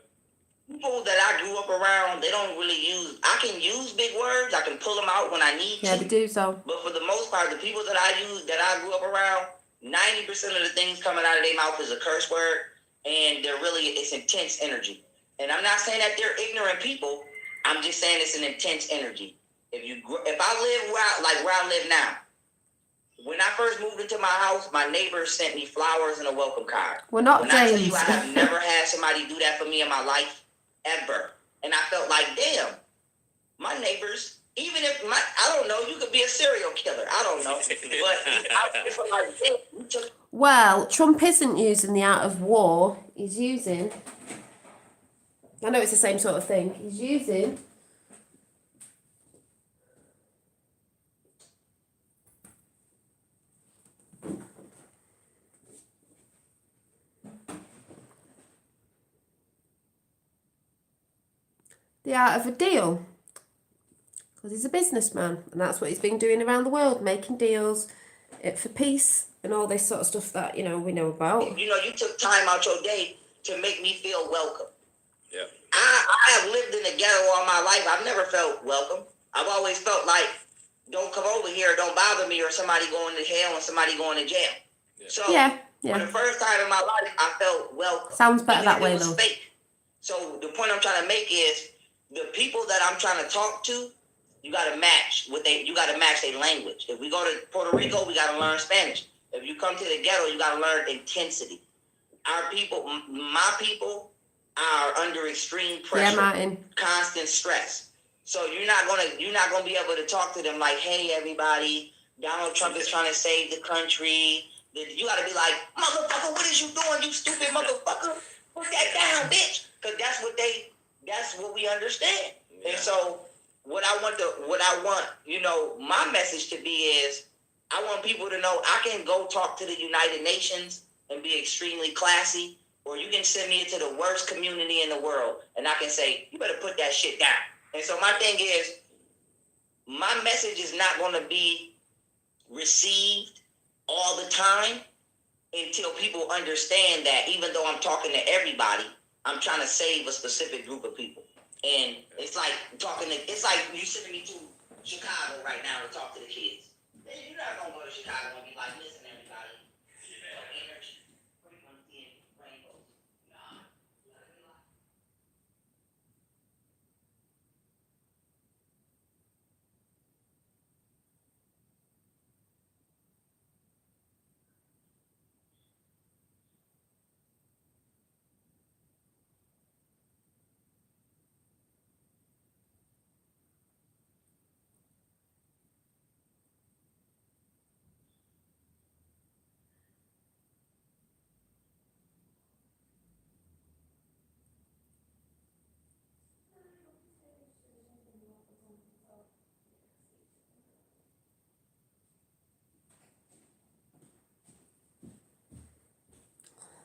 People that I grew up around, they don't really I can use big words. I can pull them out when I need to. Yeah, they do so. But for the most part, the people that I grew up around, 90% of the things coming out of their mouth is a curse word, and it's intense energy. And I'm not saying that they're ignorant people. I'm just saying it's an intense energy. If I live where I live now, when I first moved into my house, my neighbors sent me flowers and a welcome card. We're not when James. I tell you, I have never had somebody do that for me in my life, ever. And I felt like, damn, my neighbors even if I don't know, you could be a serial killer. I don't know, but I feel like you took. Well, Trump isn't using the art of war. He's using. I know it's the same sort of thing. He's using. The art of a deal. Because he's a businessman, and that's what he's been doing around the world, making deals for peace and all this sort of stuff that, you know, we know about. You know, you took time out your day to make me feel welcome. Yeah. I have lived in the ghetto all my life. I've never felt welcome. I've always felt like, don't come over here, don't bother me, or somebody going to hell and somebody going to jail. Yeah. So Yeah. for the first time in my life, I felt welcome. Sounds better even that if way, it was though. fake. So the point I'm trying to make is the people that I'm trying to talk to, you got to match their language. If we go to Puerto Rico, we got to learn Spanish. If you come to the ghetto, you got to learn intensity. Our people, my people, are under extreme pressure, Yeah, Martin. constant stress. So you're not gonna be able to talk to them like, hey, everybody, Donald Trump is trying to save the country. You got to be like, motherfucker, what is you doing, you stupid motherfucker? Put that down, bitch. Because that's what we understand. Yeah. And so what I want, you know, my message to be is, I want people to know I can go talk to the United Nations and be extremely classy, or you can send me into the worst community in the world, and I can say, you better put that shit down. And so my thing is, my message is not going to be received all the time until people understand that even though I'm talking to everybody, I'm trying to save a specific group of people. And it's like it's like you sending me to Chicago right now to talk to the kids. You're not going to go to Chicago and be like, listen, everybody, energy, frequency, and rainbows. Nah, you gotta be like.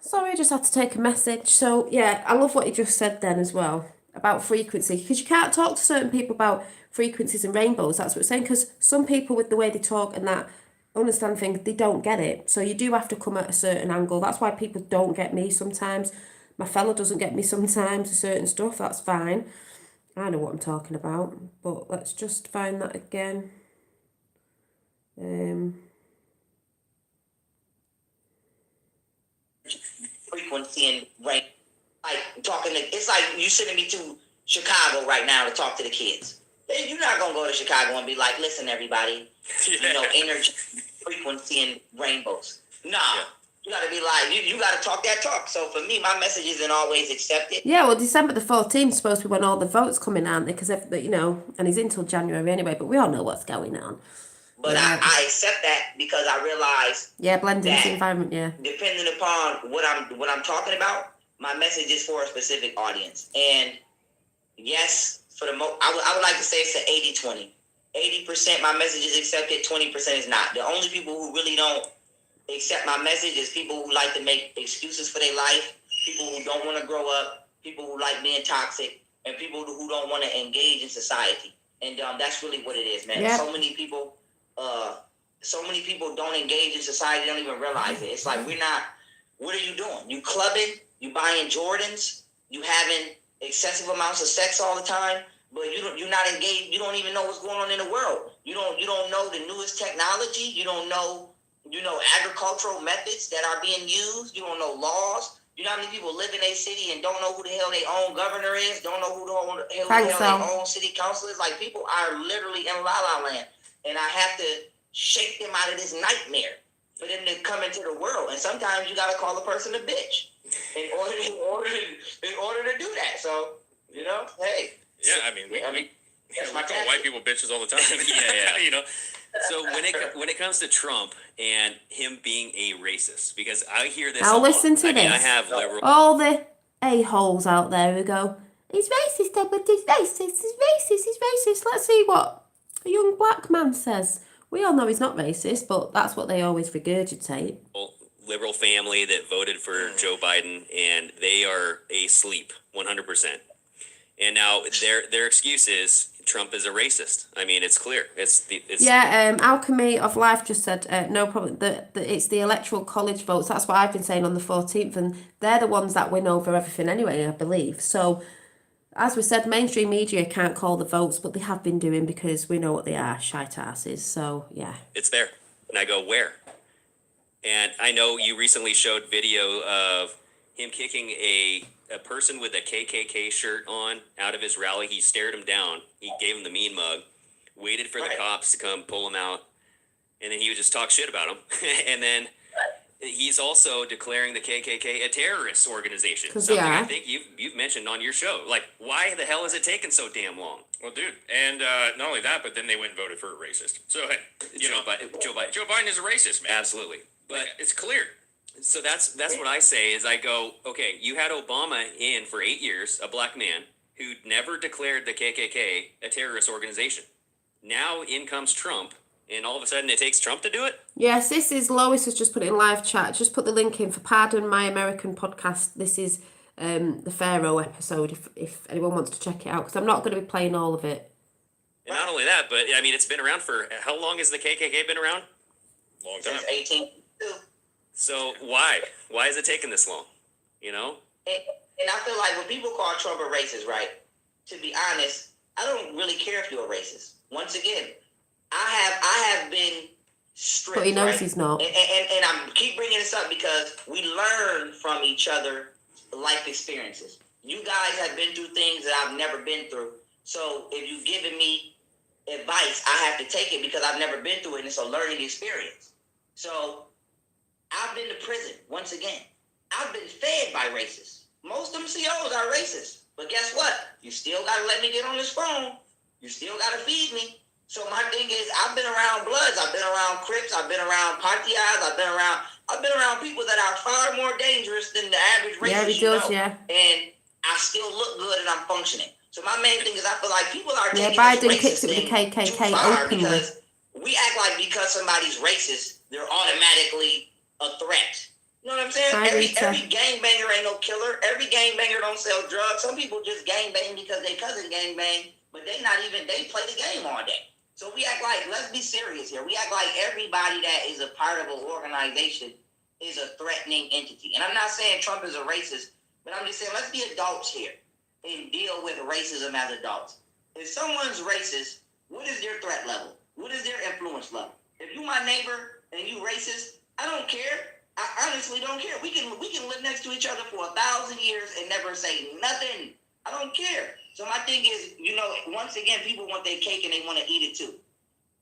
Sorry, I just had to take a message. So, yeah, I love what you just said then as well about frequency, because you can't talk to certain people about frequencies and rainbows. That's what it's saying, because some people, with the way they talk and that understand things, they don't get it. So you do have to come at a certain angle. That's why people don't get me sometimes. My fella doesn't get me sometimes with certain stuff. That's fine. I know what I'm talking about. But let's just find that again. Frequency and rank. Like it's like you sending me to Chicago right now to talk to the kids. You're not gonna go to Chicago and be like, listen, everybody, you know, energy, frequency, and rainbows. Nah. Yeah. You gotta be like, you gotta talk that talk. So for me, my message isn't always accepted. Yeah, well, December the 14th is supposed to be when all the votes come in, aren't they? Because, you know, and he's until January anyway, but we all know what's going on. But I accept that because I realize blend into the environment, depending upon what I'm talking about, my message is for a specific audience. And yes, for the I would like to say it's an 80-20. 80% my message is accepted, 20% is not. The only people who really don't accept my message is people who like to make excuses for their life, people who don't want to grow up, people who like being toxic, and people who don't want to engage in society. And that's really what it is, man. Yep. So many people don't engage in society, don't even realize it. It's like, what are you doing? You clubbing, you buying Jordans, you having excessive amounts of sex all the time, but you're not engaged. You don't even know what's going on in the world. You don't know the newest technology. You don't know, agricultural methods that are being used. You don't know laws. You know how many people live in a city and don't know who the hell their own governor is, don't know who the hell their own city council is. Like, people are literally in La La Land. And I have to shake them out of this nightmare for them to come into the world. And sometimes you got to call a person a bitch in order to do that. So, hey. Yeah, I mean, That's We my call tactic. white people bitches all the time. Yeah. You know. So when it comes to Trump and him being a racist, because I hear this. Now a lot. listen to I mean, I this. have liberal. All the a-holes out there who go, he's racist, Edward, he's racist, he's racist, he's racist. Let's see what a young black man says. We all know he's not racist, but that's what they always regurgitate. Liberal family that voted for Joe Biden, and they are asleep 100%. And now their excuse is Trump is a racist. I mean, it's clear. It's Alchemy of Life just said no problem. That it's the electoral college votes. That's what I've been saying on the 14th, and they're the ones that win over everything anyway, I believe. So, as we said, mainstream media can't call the votes, but they have been doing because we know what they are, shite asses. So yeah, it's there. And I go, where? And I know you recently showed video of him kicking a person with a KKK shirt on out of his rally. He stared him down. He gave him the mean mug, waited for the cops to come pull him out, and then he would just talk shit about him. And then he's also declaring the KKK a terrorist organization. 'Cause Something they are. I think you've mentioned on your show. Like, why the hell is it taking so damn long? Well, dude, and not only that, but then they went and voted for a racist. So Joe Biden. Joe Biden is a racist, man. Absolutely. But It's clear. so that's what I say is I go, okay, you had Obama in for 8 years, a black man who never declared the KKK a terrorist organization. Now in comes Trump, and all of a sudden it takes Trump to do it? yes, this is Lois has just put it in live chat. Just put the link in for Pardon My American podcast. This is the Pharaoh episode. If anyone wants to check it out, because I'm not going to be playing all of it. And not only that, but I mean, it's been around for, how long has the KKK been around? Long time. Since 1852. So why? Why is it taking this long? You know? And I feel like when people call Trump a racist, right? To be honest, I don't really care if you're a racist. Once again, I have been stripped. But he knows right? he's not. And I keep bringing this up because we learn from each other life experiences. You guys have been through things that I've never been through. So if you've given me advice, I have to take it because I've never been through it, and it's a learning experience. So I've been to prison, once again. I've been fed by racists. Most MCOs are racist. But guess what? You still got to let me get on this phone. You still got to feed me. So my thing is, I've been around Bloods. I've been around Crips. I've been around Pontiacs. I've been around people that are far more dangerous than the average racist. Yeah, he does, yeah. And I still look good and I'm functioning. So my main thing is I feel like people are Yeah, taking Biden this kicks it with racist the thing KKK too far openly. because we act like because somebody's racist, they're automatically a threat. You know what I'm saying? Hi, Rita. Every gangbanger ain't no killer. Every gangbanger don't sell drugs. Some people just gangbang because they cousin gangbang, but they play the game all day. So we act like, let's be serious here. We act like everybody that is a part of an organization is a threatening entity. And I'm not saying Trump is a racist, but I'm just saying let's be adults here and deal with racism as adults. If someone's racist, what is their threat level? What is their influence level? If you my neighbor and you racist, I don't care. I honestly don't care. We can live next to each other for 1,000 years and never say nothing. I don't care. So my thing is, once again, people want their cake and they want to eat it too.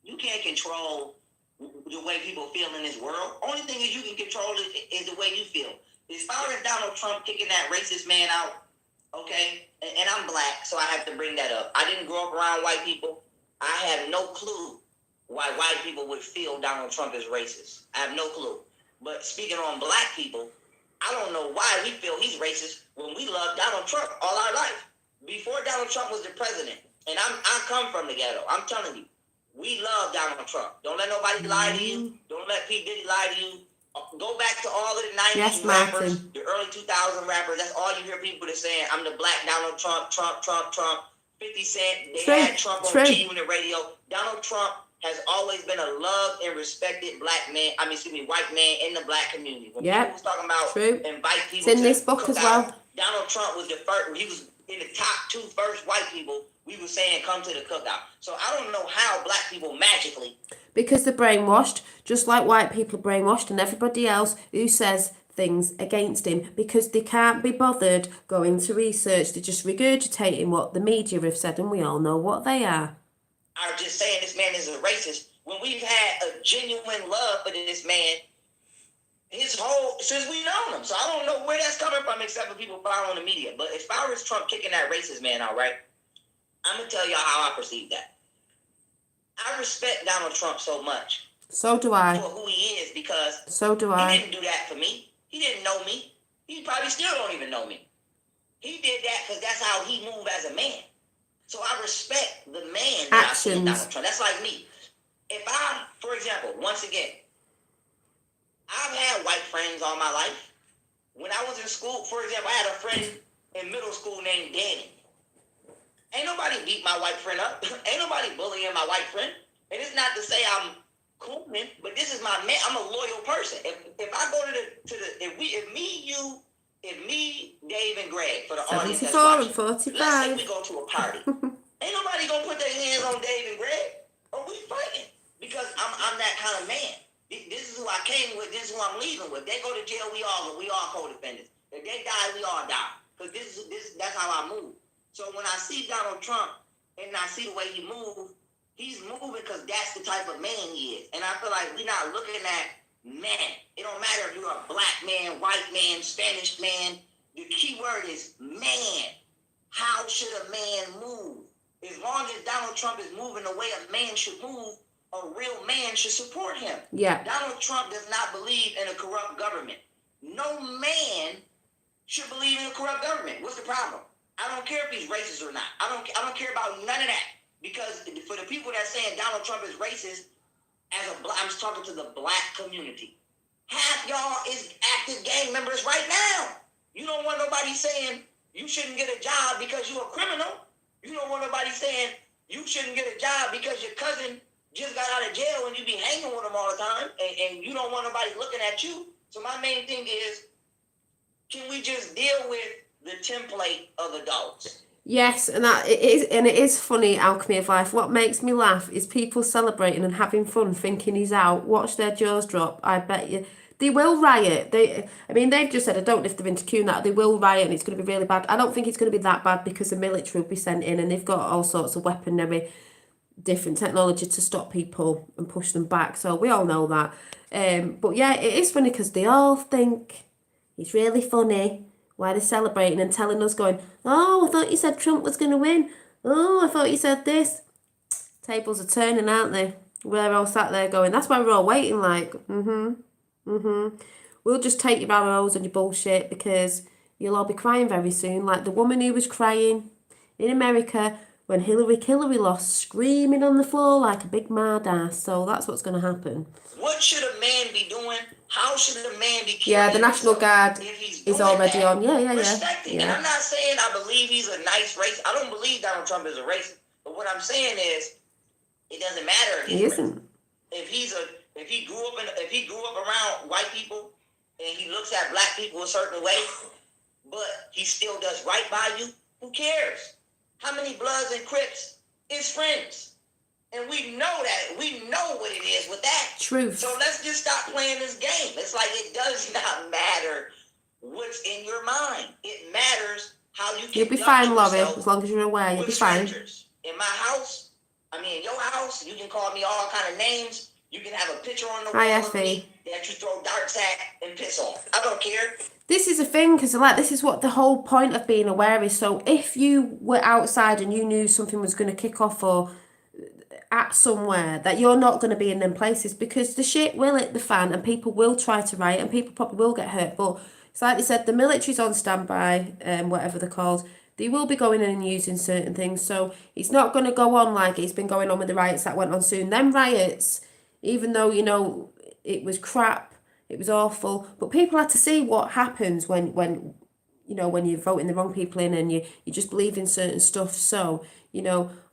You can't control the way people feel in this world. Only thing is you can control is the way you feel. As far as Donald Trump kicking that racist man out, okay, and I'm black, so I have to bring that up. I didn't grow up around white people. I have no clue why white people would feel Donald Trump is racist. I have no clue. But speaking on black people, I don't know why we feel he's racist when we love Donald Trump all our life. Before Donald Trump was the president, and I come from the ghetto, I'm telling you, we love Donald Trump. Don't let nobody lie to you. Don't let P. Diddy lie to you. Go back to all of the 90s Yes, rappers, Martin. the early 2000 rappers. That's all you hear people that saying, I'm the black Donald Trump, Trump. 50 Cent, they had Trump on G-Unit radio. Donald Trump has always been a loved and respected white man in the black community. When people was talking about invite people it's in to this book as well. Donald Trump was the first, he was in the top 2 first white people we were saying come to the cookout. So I don't know how black people magically. Because they're brainwashed, just like white people are brainwashed and everybody else who says things against him because they can't be bothered going to research. They're just regurgitating what the media have said and we all know what they are. Are just saying this man is a racist when we've had a genuine love for this man since we known him. So I don't know where that's coming from except for people following the media. But as far as Trump kicking that racist man out, right? I'm gonna tell y'all how I perceive that. I respect Donald Trump so much So do I. for who he is, because So do he I. didn't do that for me. He didn't know me. He probably still don't even know me. He did that because that's how he moved as a man. So I respect the man that I see in Donald Trump. That's like me. If I'm, for example, once again, I've had white friends all my life. When I was in school, for example, I had a friend in middle school named Danny. Ain't nobody beat my white friend up. Ain't nobody bullying my white friend. And it's not to say I'm cooling, but this is my man. I'm a loyal person. If I go to the if me, Dave, and Greg, for the audience that's 74 and watching, let's say 45. we go to a party. Ain't nobody gonna put their hands on Dave and Greg, or we fighting, because I'm that kind of man. This is who I came with. This is who I'm leaving with. They go to jail, we all co-defendants. If they die, we all die. Because that's how I move. So when I see Donald Trump and I see the way he moves, he's moving because that's the type of man he is. And I feel like we're not looking at man. It don't matter if you're a black man, white man, Spanish man. The key word is man. How should a man move? As long as Donald Trump is moving the way a man should move, a real man should support him. Yeah. Donald Trump does not believe in a corrupt government. No man should believe in a corrupt government. What's the problem? I don't care if he's racist or not. I don't care about none of that. Because for the people that saying Donald Trump is racist, I'm talking to the black community. Half y'all is active gang members right now. You don't want nobody saying you shouldn't get a job because you're a criminal. You don't want nobody saying you shouldn't get a job because your cousin just got out of jail and you be hanging with them all the time, and you don't want nobody looking at you. So my main thing is, can we just deal with the template of adults? Yes, and it is funny, Alchemy of Life. What makes me laugh is people celebrating and having fun, thinking he's out. Watch their jaws drop. I bet you they will riot. They've just said, I don't know if they're into queuing that, they will riot and it's going to be really bad. I don't think it's going to be that bad because the military will be sent in and they've got all sorts of weaponry, different technology to stop people and push them back. So we all know that. But yeah, it is funny because they all think it's really funny why they're celebrating and telling us, going, oh, I thought you said Trump was going to win. Oh, I thought you said this. Tables are turning, aren't they? We're all sat there going, that's why we're all waiting, like, we'll just take your arrows and your bullshit because you'll all be crying very soon. Like the woman who was crying in America when Hillary lost, screaming on the floor like a big mad ass. So that's what's going to happen. What should a man be doing? How should a man be carrying Yeah, the National Guard is already that? on. Yeah. Respect it. And I'm not saying I believe he's a nice racist. I don't believe Donald Trump is a racist. But what I'm saying is, it doesn't matter if He isn't. If he grew up around white people and he looks at black people a certain way, but he still does right by you, who cares? How many Bloods and Crips is friends? And we know that. We know what it is with that. Truth. So let's just stop playing this game. It's like it does not matter what's in your mind. It matters how you can. You'll be fine, Laurie, as long as you're aware. You'll be fine. In my house, in your house, you can call me all kind of names. You can have a picture on the wall of me that you throw darts at and piss on. I don't care. This is a thing, because this is what the whole point of being aware is. So if you were outside and you knew something was going to kick off or at somewhere, that you're not going to be in them places, because the shit will hit the fan and people will try to riot and people probably will get hurt. But it's like they said, the military's on standby, whatever they're called. They will be going in and using certain things. So it's not going to go on like it's been going on with the riots that went on soon. Them riots, even though, it was crap, it was awful, but people had to see what happens when you're voting the wrong people in and you just believe in certain stuff. So,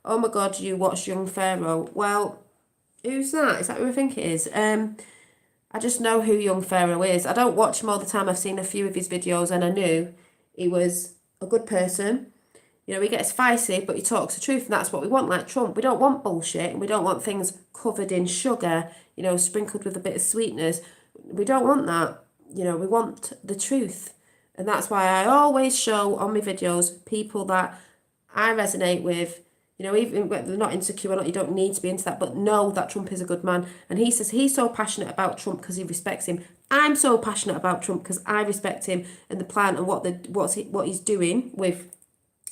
oh my God, you watched Young Pharaoh. Well, who's that? Is that who I think it is? I just know who Young Pharaoh is. I don't watch him all the time. I've seen a few of his videos and I knew he was a good person. He gets feisty, but he talks the truth, and that's what we want, like Trump. We don't want bullshit, and we don't want things covered in sugar, sprinkled with a bit of sweetness. We don't want that. We want the truth. And that's why I always show on my videos people that I resonate with, even when they're not insecure or not, you don't need to be into that, but know that Trump is a good man. And he says he's so passionate about Trump because he respects him. I'm so passionate about Trump because I respect him and the plan and what he's doing with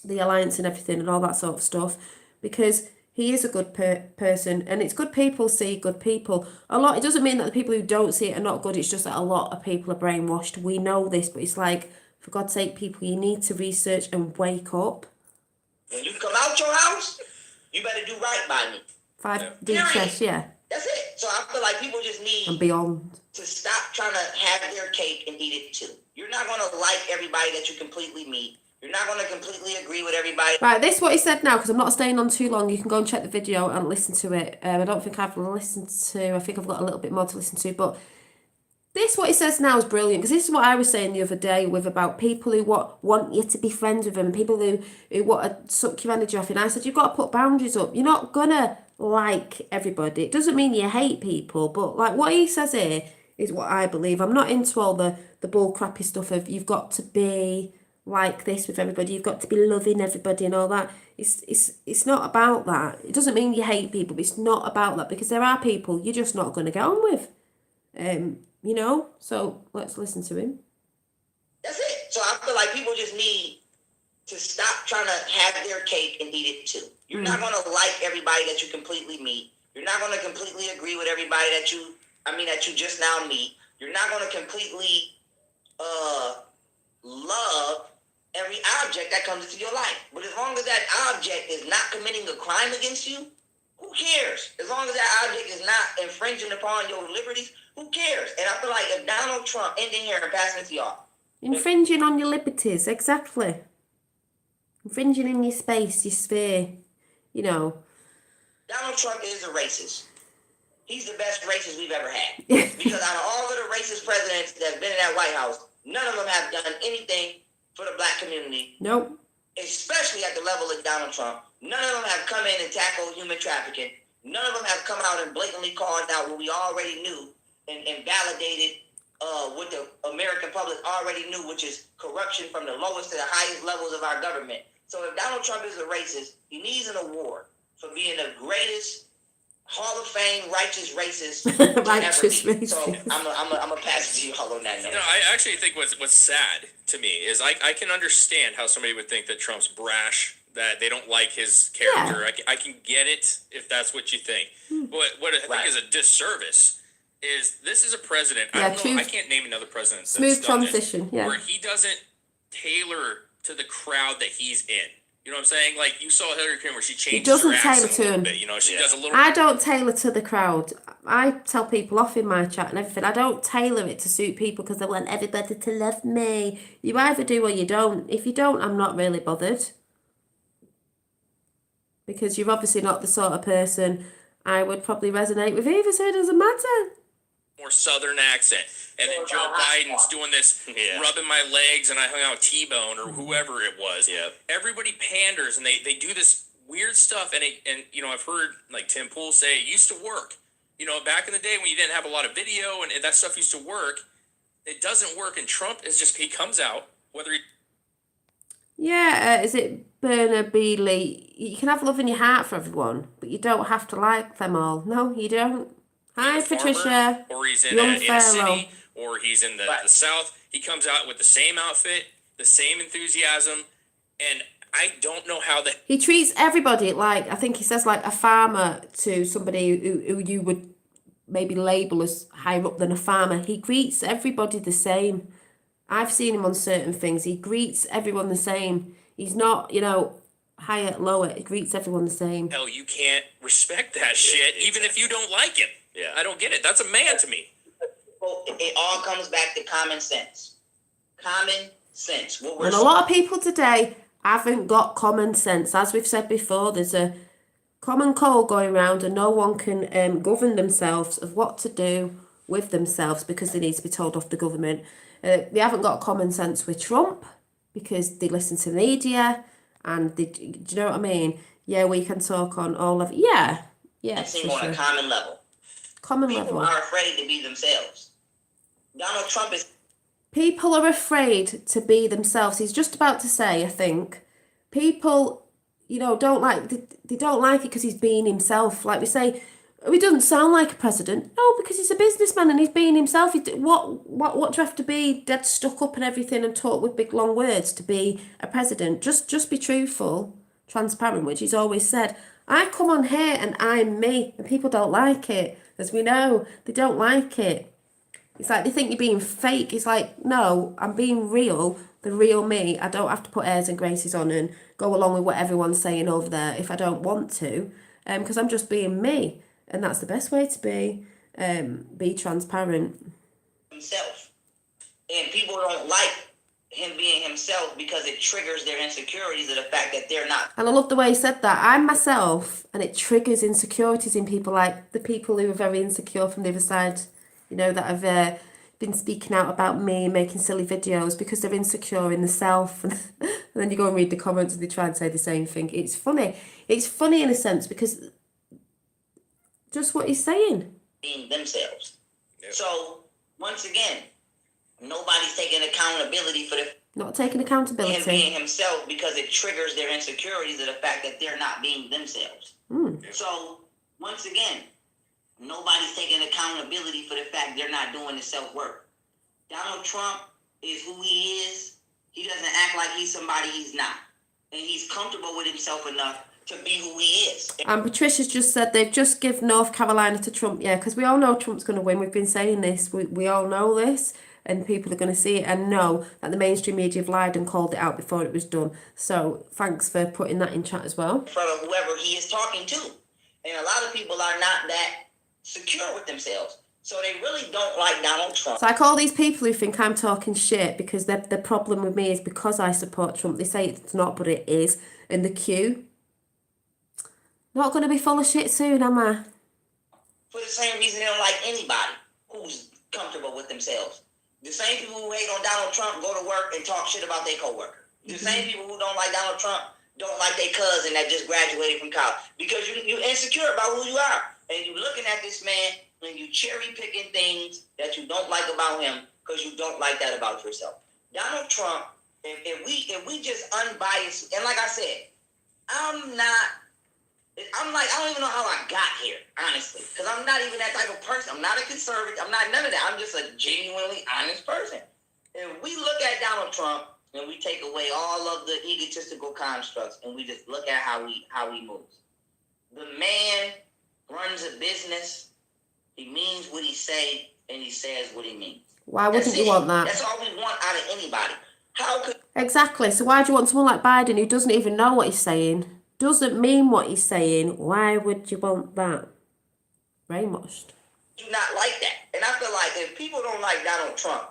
the alliance and everything and all that sort of stuff, because he is a good person, and it's good people see good people. A lot, it doesn't mean that the people who don't see it are not good, it's just that a lot of people are brainwashed. We know this, but it's like, for God's sake, people, you need to research and wake up. When you come out your house, you better do right by me. 5D chess, yeah. That's it. So I feel like people just need and beyond to stop trying to have their cake and eat it too. You're not going to like everybody that you completely meet. You're not going to completely agree with everybody. Right, this is what he said now, because I'm not staying on too long. You can go and check the video and listen to it. I don't think I've listened to, I think I've got a little bit more to listen to, but this, what he says now, is brilliant, because this is what I was saying the other day with about people who want you to be friends with them, and people who want to suck your energy off. And I said, you've got to put boundaries up. You're not going to like everybody. It doesn't mean you hate people, but like what he says here is what I believe. I'm not into all the bull crappy stuff of you've got to be like this with everybody, you've got to be loving everybody and all that. It's not about that. It doesn't mean you hate people, but it's not about that, because there are people you're just not going to get on with. You know, so let's listen to him. That's it. So I feel like people just need to stop trying to have their cake and eat it too. You're not going to like everybody that you completely meet. You're not going to completely agree with everybody that you just now meet. You're not going to completely love every object that comes into your life. But as long as that object is not committing a crime against you, who cares? As long as that object is not infringing upon your liberties, who cares? And I feel like if Donald Trump, ending here and passing it to y'all. Infringing on your liberties, exactly. Infringing in your space, your sphere, you know. Donald Trump is a racist. He's the best racist we've ever had. Because out of all of the racist presidents that's been in that White House, none of them have done anything for the black community. Nope. Especially at the level of Donald Trump. None of them have come in and tackled human trafficking. None of them have come out and blatantly called out what we already knew and validated what the American public already knew, which is corruption from the lowest to the highest levels of our government. So if Donald Trump is a racist, he needs an award for being the greatest Hall of Fame righteous racist righteous ever be. racist. So I'm a pass it to you all on that note. No, I actually think what's sad to me is I can understand how somebody would think that Trump's brash, that they don't like his character. Yeah. I can get it if that's what you think. But what I think is a disservice is this is a president. I don't know. I can't name another president. Smooth transition. Yeah. Where he doesn't tailor to the crowd that he's in. You know what I'm saying? Like you saw Hillary Clinton where she changes her accent a little bit. You know, she does a little. I don't tailor to the crowd. I tell people off in my chat and everything. I don't tailor it to suit people because I want everybody to love me. You either do or you don't. If you don't, I'm not really bothered. Because you're obviously not the sort of person I would probably resonate with either, so it doesn't matter. More southern accent, and then Joe Biden's doing this, rubbing my legs, and I hung out with T-Bone or whoever it was. Yeah, everybody panders, and they do this weird stuff, and you know, I've heard like Tim Pool say it used to work. You know, back in the day when you didn't have a lot of video and that stuff used to work, it doesn't work. And Trump is just, he comes out whether he. Yeah, is it Bernard Bealey? You can have love in your heart for everyone, but you don't have to like them all. No, you don't. Hi, Patricia. Or he's in a city, or he's in the South. He comes out with the same outfit, the same enthusiasm, and I don't know how he treats everybody like, I think he says like a farmer to somebody who you would maybe label as higher up than a farmer. He greets everybody the same. I've seen him on certain things. He greets everyone the same. He's not, you know, higher, lower. He greets everyone the same. Hell, you can't respect that shit, even if you don't like him. Yeah, I don't get it. That's a man to me. Well, it all comes back to common sense. Common sense. And a lot of people today haven't got common sense. As we've said before, there's a common cold going around and no one can govern themselves of what to do with themselves because they need to be told off the government. They haven't got common sense with Trump because they listen to media and do you know what I mean? Yeah, we can talk on all of yeah. On a common level. People are afraid to be themselves. Donald Trump is. People are afraid to be themselves. He's just about to say, I think, people, you know, don't like, they don't like it because he's being himself. Like we say, He doesn't sound like a president. No, because he's a businessman and he's being himself. What do you have to be dead stuck up and everything and talk with big long words to be a president? Just be truthful, transparent, which he's always said. I come on here and I'm me, and people don't like it, as we know. They don't like it. It's like they think you're being fake. It's like, no, I'm being real, the real me. I don't have to put airs and graces on and go along with what everyone's saying over there if I don't want to, because I'm just being me, and that's the best way to be. Be transparent. Himself. And people don't like him being himself because it triggers their insecurities of the fact that they're not. And I love the way he said that. I'm myself, and it triggers insecurities in people, like the people who are very insecure from the other side, that have been speaking out about me and making silly videos because they're insecure in the self. And then you go and read the comments and they try and say the same thing. It's funny. It's funny in a sense because just what he's saying. Being themselves. Yep. So, once again, nobody's taking accountability for Not taking him accountability. being himself because it triggers their insecurities of the fact that they're not being themselves. So, once again, nobody's taking accountability for the fact they're not doing the self-work. Donald Trump is who he is. He doesn't act like he's somebody he's not. And he's comfortable with himself enough to be who he is. And Patricia's just said they've just given North Carolina to Trump. Yeah, because we all know Trump's going to win. We've been saying this. We all know this. And people are going to see it and know that the mainstream media have lied and called it out before it was done. So thanks for putting that in chat as well. In front of whoever he is talking to. And a lot of people are not that secure with themselves. So they really don't like Donald Trump. So I call these people who think I'm talking shit because the problem with me is because I support Trump. They say it's not, but it is. And the queue. Not going to be full of shit soon, am I? For the same reason they don't like anybody who's comfortable with themselves. The same people who hate on Donald Trump go to work and talk shit about their coworker. The same people who don't like Donald Trump don't like their cousin that just graduated from college. Because you're insecure about who you are. And you're looking at this man and you cherry picking things that you don't like about him because you don't like that about yourself. Donald Trump, if we just unbiased, and like I said, I don't even know how I got here, honestly, because I'm not even that type of person. I'm not a conservative. I'm not none of that. I'm just a genuinely honest person. If we look at Donald Trump and we take away all of the egotistical constructs and we just look at how he moves, the man runs a business. He means what he say and he says what he means. Why wouldn't you want that? That's all we want out of anybody. How could Exactly. So why do you want someone like Biden who doesn't even know what he's saying? Doesn't mean what he's saying. Why would you want that? Brainwashed. you not like that? And I feel like if people don't like Donald Trump,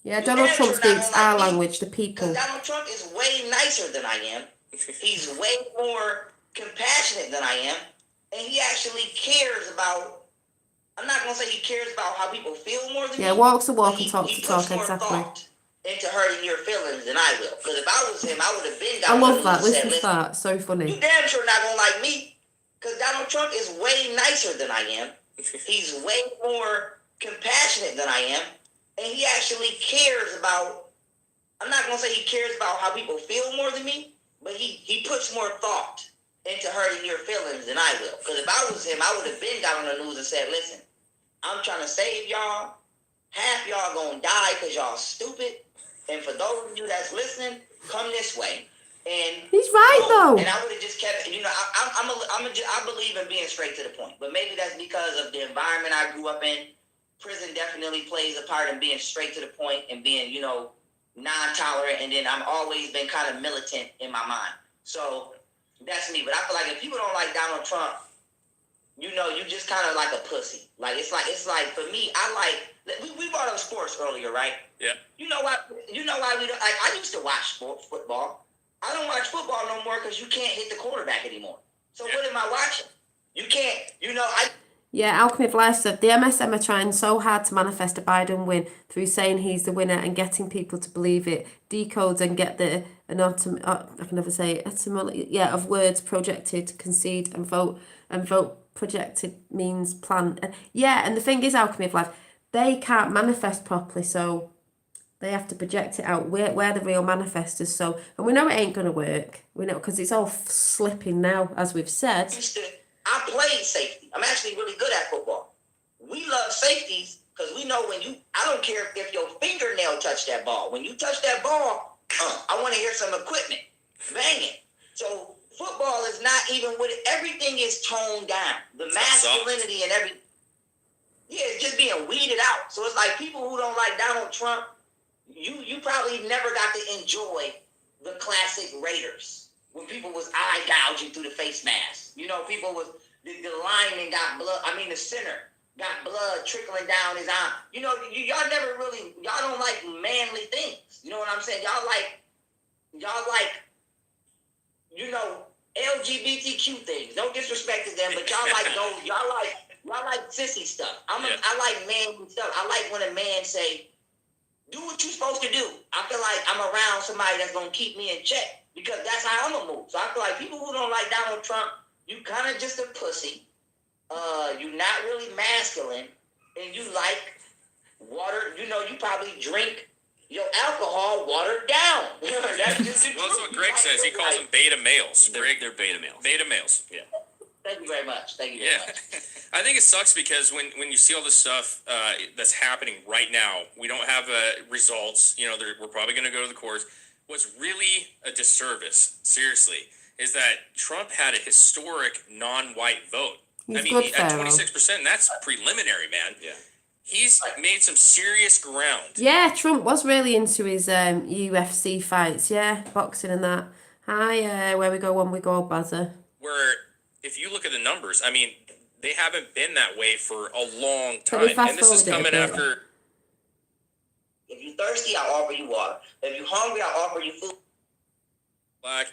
Yeah, Donald Trump speaks our language, the people. because Donald Trump is way nicer than I am. He's way more compassionate than I am. And he actually cares about, I'm not going to say he cares about how people feel more than me. Yeah, walks the walk but and talks he the talk, puts more exactly. thought into hurting your feelings than I will. Because if I was him, I would have been I down love the that. news and Listen to said, that. So you funny. damn sure not going to like me. Because Donald Trump is way nicer than I am. He's way more compassionate than I am. And he actually cares about, I'm not going to say he cares about how people feel more than me, but he puts more thought into hurting your feelings than I will. Because if I was him, I would have been down on the news and said, listen, I'm trying to save y'all. Half y'all going to die because y'all stupid. And for those of you that's listening, come this way. And He's right, though. And I would have just kept, I believe in being straight to the point. But maybe that's because of the environment I grew up in. Prison definitely plays a part in being straight to the point and being, non-tolerant. And then I've always been kind of militant in my mind. So that's me. But I feel like if people don't like Donald Trump, you just kind of like a pussy. Like it's like for me, we brought up sports earlier, right? Yeah. You know why we don't? I used to watch football. I don't watch football no more because you can't hit the quarterback anymore. So what am I watching? You can't. Yeah, Alchemy of Life said the MSM are trying so hard to manifest a Biden win through saying he's the winner and getting people to believe it. Decodes and get I can never say it, etymology, of words projected, concede and vote projected means plan. And the thing is, Alchemy of Life, they can't manifest properly, so they have to project it out. We're the real manifestors, so, and we know it ain't going to work. We know, because it's all slipping now, as we've said. used to I played safety. I'm actually really good at football. We love safeties because we know I don't care if your fingernail touched that ball. When you touch that ball, I want to hear some equipment banging. So football is not even with it. Everything is toned down. The masculinity and everything. Yeah, it's just being weeded out. So it's like people who don't like Donald Trump, you probably never got to enjoy the classic Raiders when people was eye gouging through the face mask. People was the lineman got blood. The center got blood trickling down his arm. Y'all never really, y'all don't like manly things. You know what I'm saying? Y'all like LGBTQ things. No disrespect to them, but y'all like those. Y'all like sissy stuff. I like manly stuff. I like when a man say, do what you're supposed to do. I feel like I'm around somebody that's going to keep me in check because that's how I'm going to move. So I feel like people who don't like Donald Trump, you kind of just a pussy. You're not really masculine. And you like water. You probably drink your alcohol watered down. That's just the Well, that's truth. what Greg says. He calls them beta males. They're beta males. Beta males. Yeah. Thank you very much. Thank you very much. I think it sucks because when you see all this stuff that's happening right now, we don't have results. We're probably going to go to the courts. What's really a disservice, seriously, is that Trump had a historic non-white vote. He's at good, Pharaoh. 26%, and that's preliminary, man. Yeah. He's made some serious ground. Yeah, Trump was really into his UFC fights. Yeah, boxing and that. Hi, where we go, when we go, Bazza. Where, if you look at the numbers, they haven't been that way for a long Can we time. fast And this is forward it a coming bit? after... If you're thirsty, I'll offer you water. If you're hungry, I'll offer you food. Black,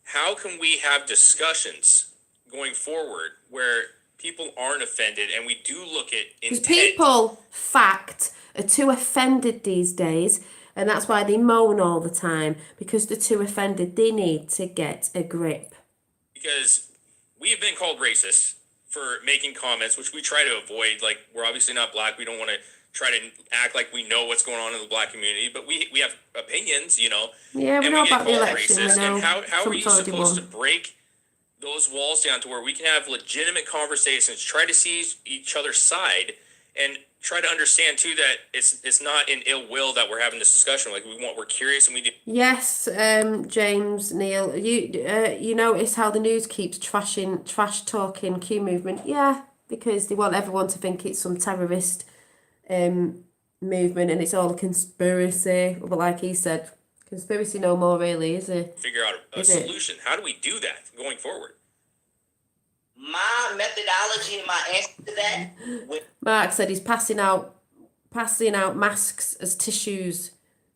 how can we have discussions going forward where people aren't offended and we do look at Because intent? people, fact, are too offended these days, and that's why they moan all the time, because they're too offended. They need to get a grip. Because we have been called racist for making comments, which we try to avoid. Like, we're obviously not black. We don't want to try to act like we know what's going on in the black community, but we have opinions, Yeah, we and know we get about the called election. We racist. know And how are Trump's you already supposed to won. break those walls down to where we can have legitimate conversations, try to see each other's side, and try to understand too that it's not in ill will that we're having this discussion. Like, we're curious and we do. Yes, James, Neil, you notice how the news keeps trash talking Q movement? Yeah, because they want everyone to think it's some terrorist movement and it's all a conspiracy. But like he said, conspiracy no more, really, is it? Figure out a solution. How do we do that going forward? My methodology and my answer to that Mark said he's passing out masks as tissues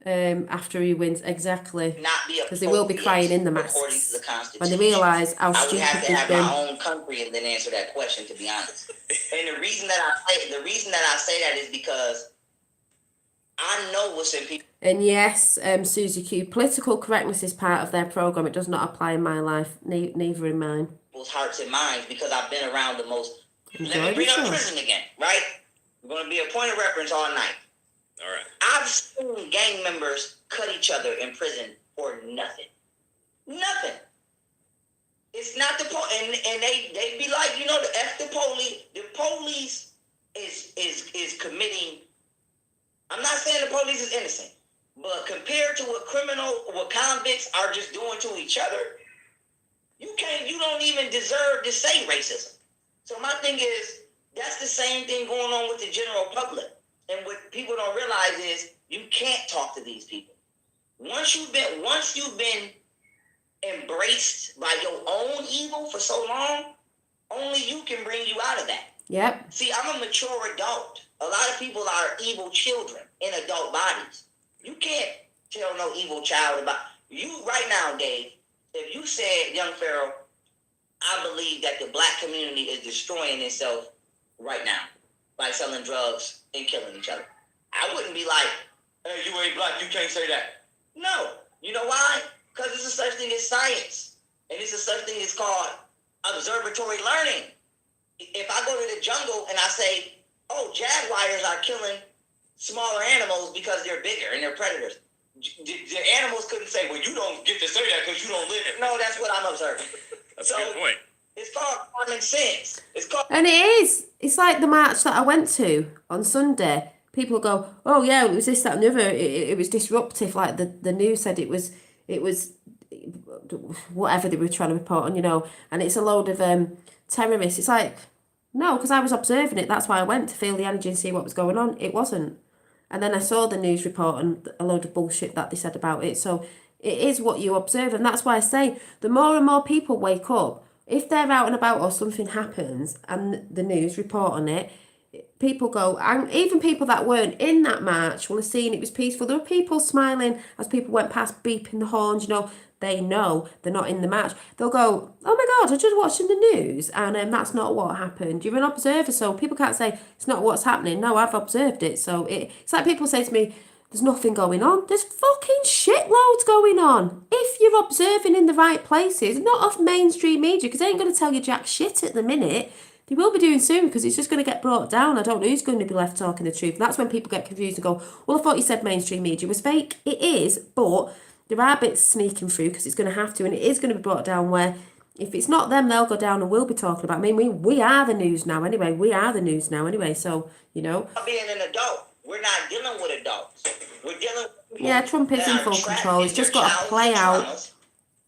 after he wins. Exactly. not be Because they will be crying in the according to masks the Constitution. when they realise how I would stupid have to they've have been. my own country and then answer that question, to be honest. And the reason that I say that is because I know what's in And yes, Susie Q, political correctness is part of their programme. It does not apply in my life, neither in mine. people's hearts and minds because I've been around the most. Enjoy Let me bring up yourself. prison again, right? We're going to be a point of reference all night. All right. I've seen gang members cut each other in prison for nothing. Nothing. It's not the police, and they be like, the F the police. The police is committing. I'm not saying the police is innocent, but compared to what convicts are just doing to each other, you don't even deserve to say racism. So my thing is, that's the same thing going on with the general public. And what people don't realize is you can't talk to these people. Once you've been embraced by your own evil for so long, only you can bring you out of that. Yep. See, I'm a mature adult. A lot of people are evil children in adult bodies. You can't tell no evil child about you right now, Dave. If you said, young Pharaoh, I believe that the black community is destroying itself right now by selling drugs and killing each other, I wouldn't be like, hey, you ain't black, you can't say that. No. You know why? Because there's a such thing as science. And there's a such thing as called observatory learning. If I go to the jungle and I say, oh, jaguars are killing smaller animals because they're bigger and they're predators, the animals couldn't say, well, you don't get to say that because you don't live it. No, that's what I'm observing. That's a good point. It's called common sense. It's called. And it is. It's like the march that I went to on Sunday. People go, oh yeah, it was this, that, and the other. It was disruptive. Like the news said, it was whatever they were trying to report on, and it's a load of terrorists. It's like, no, because I was observing it. That's why I went, to feel the energy and see what was going on. It wasn't. And then I saw the news report and a load of bullshit that they said about it. So it is what you observe. And that's why I say the more and more people wake up, if they're out and about or something happens and the news report on it, people go, and even people that weren't in that march will have seen it was peaceful. There were people smiling as people went past, beeping the horns, they know they're not in the march. They'll go, oh my God, I just watched in the news and that's not what happened. You're an observer, so people can't say it's not what's happening. No, I've observed it. So it's like people say to me, there's nothing going on. There's fucking shitloads going on. If you're observing in the right places, not off mainstream media, because they ain't going to tell you jack shit at the minute. They will be doing soon because it's just going to get brought down. I don't know who's going to be left talking the truth. And that's when people get confused and go, well, I thought you said mainstream media was fake. It is, but there are bits sneaking through because it's going to have to, and it is going to be brought down where if it's not them, they'll go down and we'll be talking about. I mean, we are the news now anyway. We are the news now anyway. So, Being an adult, we're not dealing with adults. We're dealing with yeah, Trump is in full control. It's just got to play out.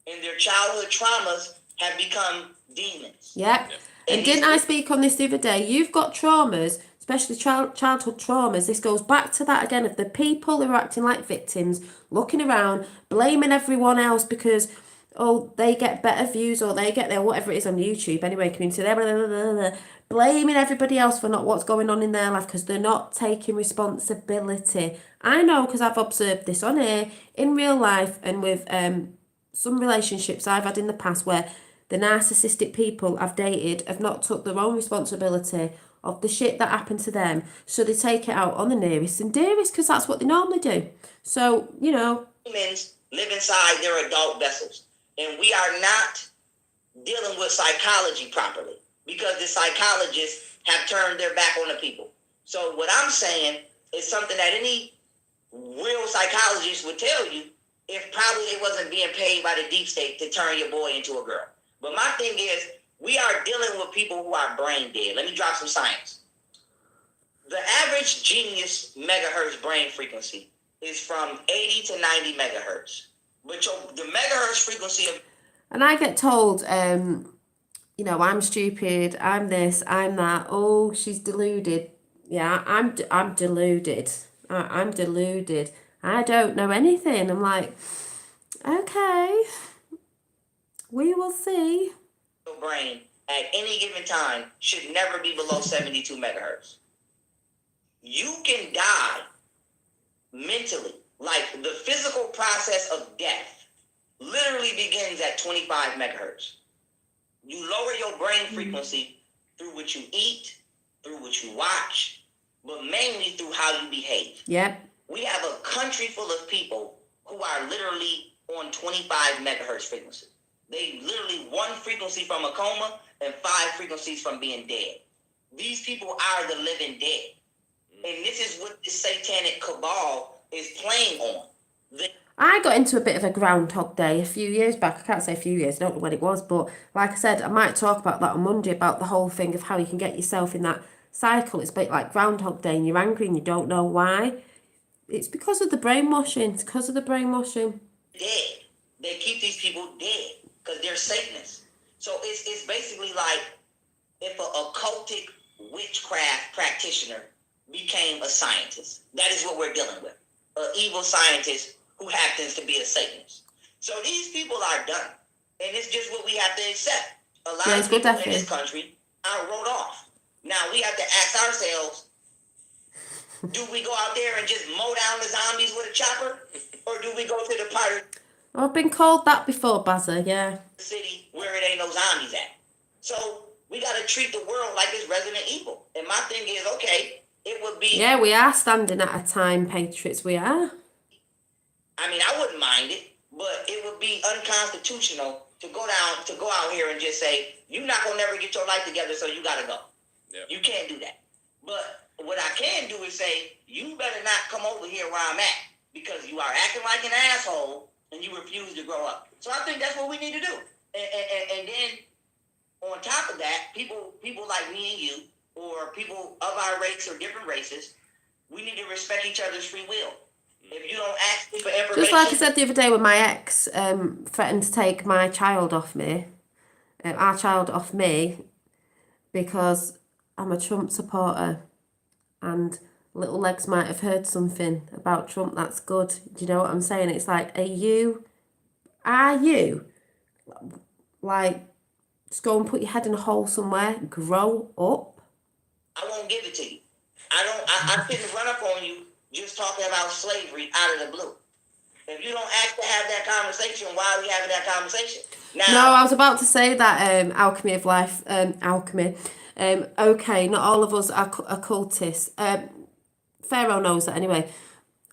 And their childhood traumas have become demons. Yep. And didn't I speak on this the other day? You've got traumas, especially childhood traumas. This goes back to that again of the people who are acting like victims, looking around, blaming everyone else because, oh, they get better views or they get their whatever it is on YouTube. Anyway, community, blah, blah, blah, blah, blah, blaming everybody else for not what's going on in their life because they're not taking responsibility. I know because I've observed this on here in real life and with some relationships I've had in the past where the narcissistic people I've dated have not took their own responsibility of the shit that happened to them. So they take it out on the nearest and dearest because that's what they normally do. So, Humans live inside their adult vessels. And we are not dealing with psychology properly because the psychologists have turned their back on the people. So what I'm saying is something that any real psychologist would tell you if probably it wasn't being paid by the deep state to turn your boy into a girl. But my thing is, we are dealing with people who are brain dead. Let me drop some science. The average genius megahertz brain frequency is from 80 to 90 megahertz. But the megahertz frequency of... And I get told, I'm stupid, I'm this, I'm that. Oh, she's deluded. Yeah, I'm deluded. I'm deluded. I don't know anything. I'm like, okay, we will see. Your brain at any given time should never be below 72 megahertz. You can die mentally. Like the physical process of death literally begins at 25 megahertz. You lower your brain frequency through what you eat, through what you watch, but mainly through how you behave. Yep. We have a country full of people who are literally on 25 megahertz frequency. They literally one frequency from a coma and 5 frequencies from being dead. These people are the living dead. And this is what the satanic cabal is playing on. I got into a bit of a Groundhog Day a few years back. I can't say a few years, I don't know when it was, but like I said, I might talk about that on Monday, about the whole thing of how you can get yourself in that cycle. It's a bit like Groundhog Day and you're angry and you don't know why. It's because of the brainwashing. It's because of the brainwashing. Dead. They keep these people dead because they're Satanists. So it's basically like if an occultic witchcraft practitioner became a scientist. That is what we're dealing with. An evil scientist who happens to be a Satanist. So these people are done. And it's just what we have to accept. A lot of people in this country are wrote off. Now we have to ask ourselves, do we go out there and just mow down the zombies with a chopper? Or do we go to the part of I've been called that before, Bazza, yeah. the city where it ain't no zombies at? So we got to treat the world like it's Resident Evil. And my thing is, okay, it would be... Yeah, we are standing at a time, Patriots, we are. I mean, I wouldn't mind it, but it would be unconstitutional to go out here and just say, you're not going to never get your life together, so you got to go. Yep. You can't do that. But what I can do is say, you better not come over here where I'm at because you are acting like an asshole and you refuse to grow up. So I think that's what we need to do. And then On top of that, people like me and you, or people of our race or different races, we need to respect each other's free will. If you don't ask me for information, Just like I said the other day when my ex threatened to take my child off me, our child off me, because I'm a Trump supporter, and Little Legs might have heard something about Trump that's good. Do you know what I'm saying? It's like, are you like, just go and put your head in a hole somewhere, grow up? I won't give it to you. I couldn't run up on you just talking about slavery out of the blue. If you don't ask to have that conversation, why are we having that conversation? Now, No, I was about to say that alchemy of life, alchemy. Okay, not all of us are occultists. Pharaoh knows that anyway.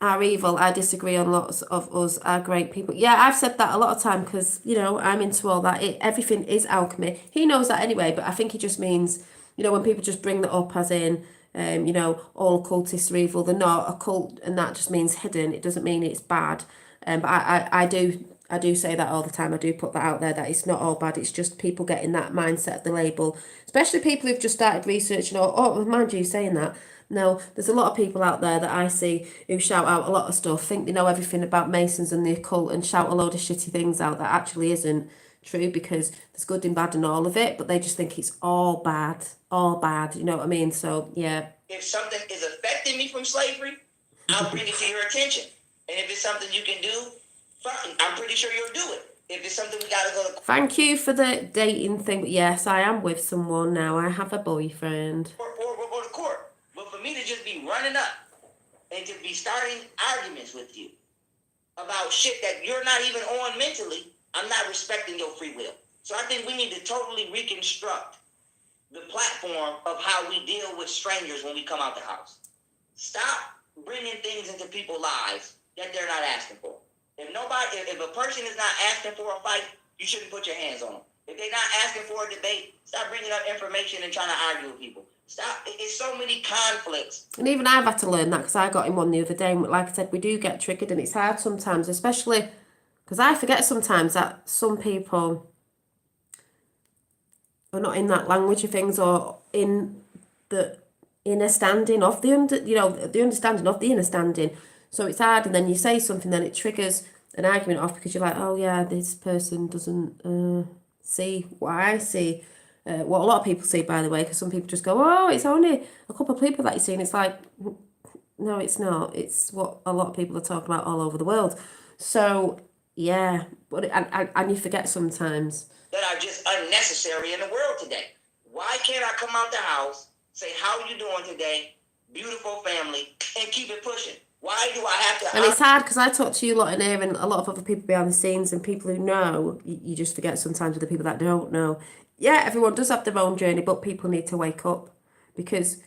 Are evil. I disagree on lots of us are great people. Yeah, I've said that a lot of time because, you know, I'm into all that. Everything is alchemy. He knows that anyway, but I think he just means, you know, when people just bring that up as in, you know, all occultists are evil. They're not. Occult, and that just means hidden. It doesn't mean it's bad. But I do say that all the time. I do put that out there that it's not all bad. It's just people getting that mindset of the label, especially people who've just started researching. Oh, mind you, saying that. No, there's a lot of people out there that I see who shout out a lot of stuff, think they know everything about Masons and the occult, and shout a load of shitty things out that actually isn't true, because there's good and bad in all of it, but they just think it's all bad, you know what I mean? So, yeah. if something is affecting me from slavery, I'll bring it to your attention. And if it's something you can do, fine. I'm pretty sure you'll do it. If it's something we got to go to Thank you for the dating thing, but yes, I am with someone now. I have a boyfriend. or the court. But for me to just be running up and to be starting arguments with you about shit that you're not even on mentally, I'm not respecting your free will. So I think we need to totally reconstruct the platform of how we deal with strangers when we come out the house. Stop bringing things into people's lives that they're not asking for. If a person is not asking for a fight, you shouldn't put your hands on them. If they're not asking for a debate, stop bringing up information and trying to argue with people. Stop. It's so many conflicts. And even I've had to learn that, because I got in one the other day, and like I said, we do get triggered, and it's hard sometimes, especially because I forget sometimes that some people are not in that language of things, or in the inner standing of the the understanding of the inner standing. So it's hard, and then you say something, then it triggers an argument off, because you're like, oh yeah, this person doesn't see what I see. What a lot of people see, by the way, because some people just go, oh, it's only a couple of people that you see, and it's like, no, it's not. It's what a lot of people are talking about all over the world. So, yeah, but and you forget sometimes. That are just unnecessary in the world today. Why can't I come out the house, say, how are you doing today, beautiful family, and keep it pushing? Why do I have to... And it's hard, because I talk to you a lot in here, and a lot of other people behind the scenes, and people who know, you just forget sometimes with the people that don't know. Yeah, everyone does have their own journey, but people need to wake up, because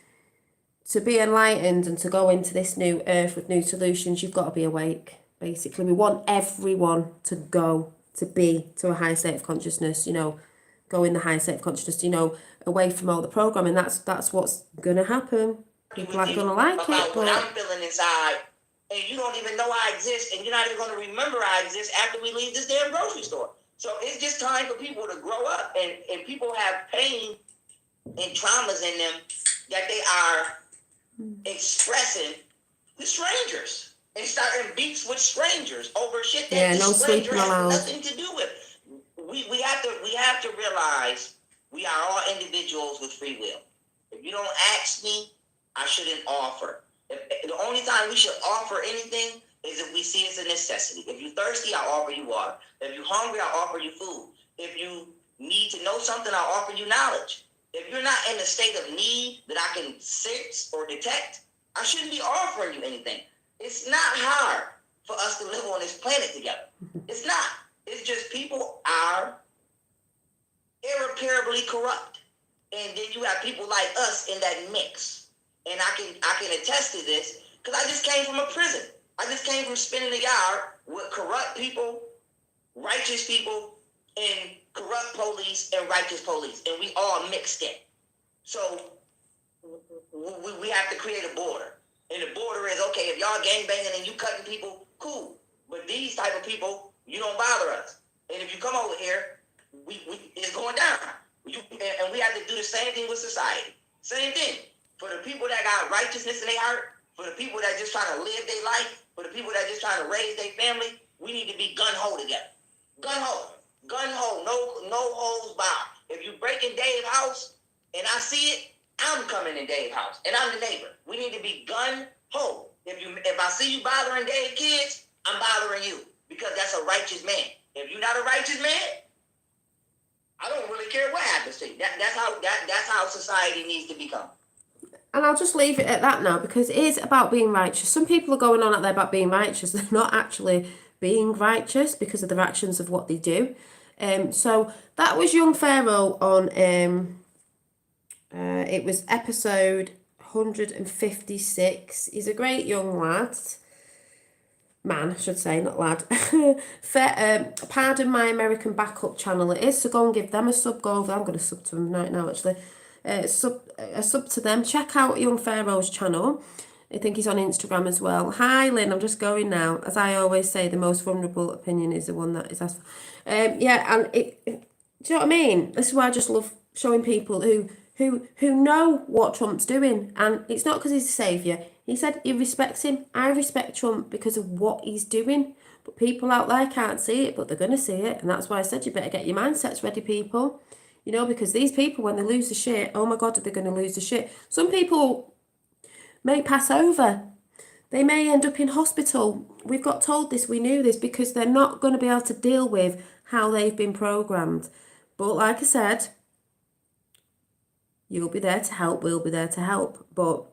to be enlightened and to go into this new earth with new solutions, you've got to be awake, basically. We want everyone to go to be to a higher state of consciousness, go in the higher state of consciousness, away from all the programming. That's what's going to happen. People aren't going to like about it, what I'm but feeling inside, and you don't even know I exist, and you're not even going to remember I exist after we leave this damn grocery store. So it's just time for people to grow up, and people have pain and traumas in them that they are expressing with strangers, and starting beefs with strangers over shit that no stranger sleeping has allowed. nothing to do with. We have to realize we are all individuals with free will. If you don't ask me, I shouldn't offer. The only time we should offer anything is if we see it's a necessity. If you're thirsty, I'll offer you water. If you're hungry, I'll offer you food. If you need to know something, I'll offer you knowledge. If you're not in a state of need that I can sense or detect, I shouldn't be offering you anything. It's not hard for us to live on this planet together. It's not. It's just people are irreparably corrupt. And then you have people like us in that mix. And I can attest to this because I just came from a prison. I just came from spending the yard with corrupt people, righteous people, and corrupt police and righteous police. And we all mixed in. So we have to create a border. And the border is, okay, if y'all gangbanging and you cutting people, cool. But these type of people, you don't bother us. And if you come over here, it's going down. And we have to do the same thing with society. Same thing. For the people that got righteousness in their heart, for the people that just trying to live their life, for the people that just trying to raise their family, we need to be gun-ho together. Gun-ho. Gun-ho. No holds barred. If you break in Dave's house and I see it, I'm coming in Dave's house. And I'm the neighbor. We need to be gun-ho. If I see you bothering Dave's kids, I'm bothering you. Because that's a righteous man. If you're not a righteous man, I don't really care what happens to you. That's how society needs to become. And I'll just leave it at that now, because it is about being righteous. Some people are going on out there about being righteous. They're not actually being righteous because of their actions of what they do. So that was young Pharaoh on, it was episode 156. He's a great young lad. Man, I should say, not lad. Pardon my American backup channel it is, so go and give them a sub. Go over. I'm going to sub to them right now, actually. A sub to them. Check out young Pharaoh's channel. I think he's on Instagram as well. Hi, Lynn. I'm just going now. As I always say, the most vulnerable opinion is the one that is asked for. Yeah, and do you know what I mean? This is why I just love showing people who know what Trump's doing, and it's not because he's a saviour. He said he respects him. I respect Trump because of what he's doing. But people out there can't see it, but they're going to see it. And that's why I said you better get your mindsets ready, people. You know, because these people, when they lose the shit, oh my God, are they going to lose the shit? Some people may pass over. They may end up in hospital. We've got told this, we knew this, because they're not going to be able to deal with how they've been programmed. But like I said, you'll be there to help, we'll be there to help. But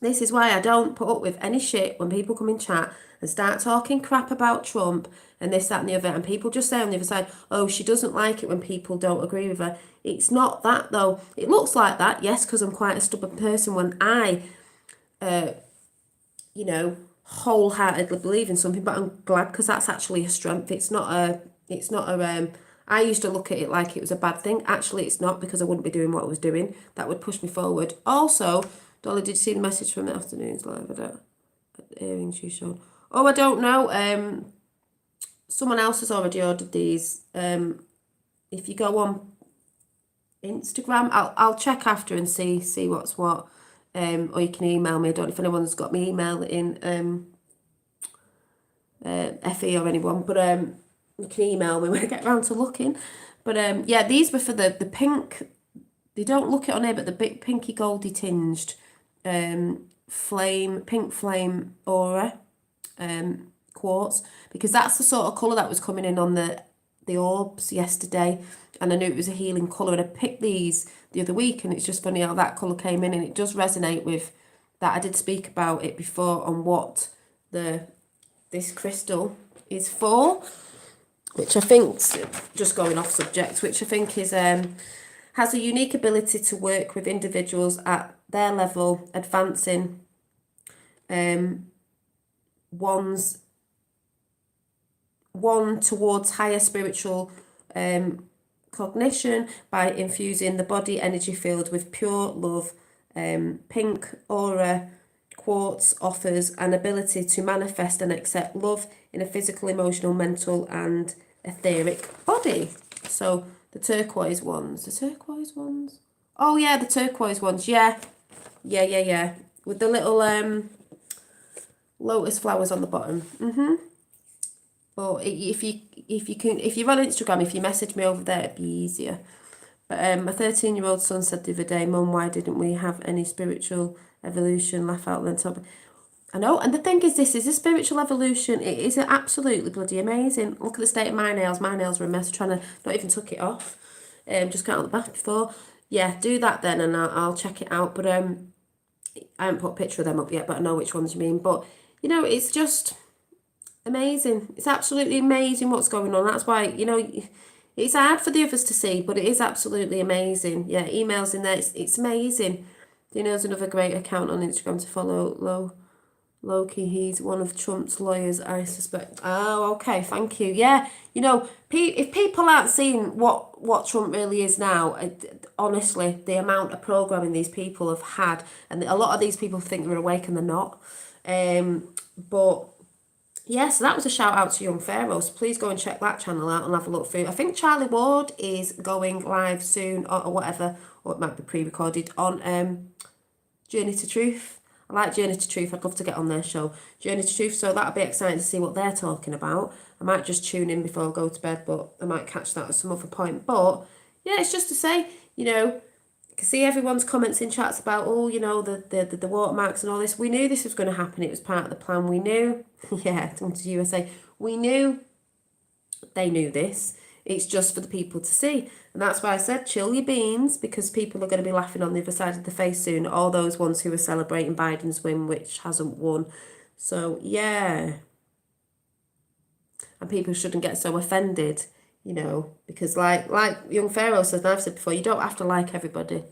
this is why I don't put up with any shit when people come in chat and start talking crap about Trump and this, that and the other. And people just say on the other side, oh, she doesn't like it when people don't agree with her. It's not that, though. It looks like that, yes, because I'm quite a stubborn person when I, wholeheartedly believe in something. But I'm glad, because that's actually a strength. It's not a, I used to look at it like it was a bad thing. Actually, it's not, because I wouldn't be doing what I was doing. That would push me forward. Also, Dolly, did you see the message from the afternoon's live? I don't. Earrings you showed. Oh, I don't know. Someone else has already ordered these. If you go on Instagram, I'll check after and see what's what. Or you can email me. I don't know if anyone's got my email in FE or anyone, but you can email me when I get around to looking. But yeah, these were for the pink. They don't look it on here, but the big pinky goldy tinged pink flame aura quartz, because that's the sort of colour that was coming in on the orbs yesterday, and I knew it was a healing colour, and I picked these the other week, and it's just funny how that colour came in, and it does resonate with that. I did speak about it before on what this crystal is for, which I think, just going off subject, which I think is has a unique ability to work with individuals at their level, advancing one towards higher spiritual cognition by infusing the body energy field with pure love. Pink aura quartz offers an ability to manifest and accept love in a physical, emotional, mental and etheric body. So the turquoise ones. Oh yeah, the turquoise ones. Yeah. With the little lotus flowers on the bottom. But if you're on Instagram, if you message me over there, it'd be easier. But my 13-year-old son said the other day, Mum, why didn't we have any spiritual evolution? Laugh out loud. Top. I know, and the thing is, this is a spiritual evolution. It is absolutely bloody amazing. Look at the state of my nails. My nails are a mess. Trying to not even took it off. Just got out the bath before. Yeah, do that then, and I'll check it out. But I haven't put a picture of them up yet, but I know which ones you mean. But it's just amazing. It's absolutely amazing what's going on. That's why it's hard for the others to see, but it is absolutely amazing. Yeah, emails in there. It's amazing. There's another great account on Instagram to follow. Loki, he's one of Trump's lawyers, I suspect. Oh, okay, thank you. Yeah, if people aren't seeing what Trump really is now, honestly, the amount of programming these people have had, and a lot of these people think they're awake and they're not. But yeah, so that was a shout out to Young Pharaoh. So please go and check that channel out and have a look through. I think Charlie Ward is going live soon or whatever, or it might be pre-recorded on Journey to Truth. I like Journey to Truth. I'd love to get on their show, Journey to Truth. So that'll be exciting to see what they're talking about. I might just tune in before I go to bed, but I might catch that at some other point. But yeah, it's just to say, you know, I can see everyone's comments in chats about, oh, you know, the watermarks and all this. We knew this was going to happen. It was part of the plan. We knew, yeah, to USA, we knew they knew this. It's just for the people to see. And that's why I said chill your beans, because people are going to be laughing on the other side of the face soon. All those ones who are celebrating Biden's win, which hasn't won. So, yeah. And people shouldn't get so offended, you know, because like young Pharaoh says, and I've said before, you don't have to like everybody. You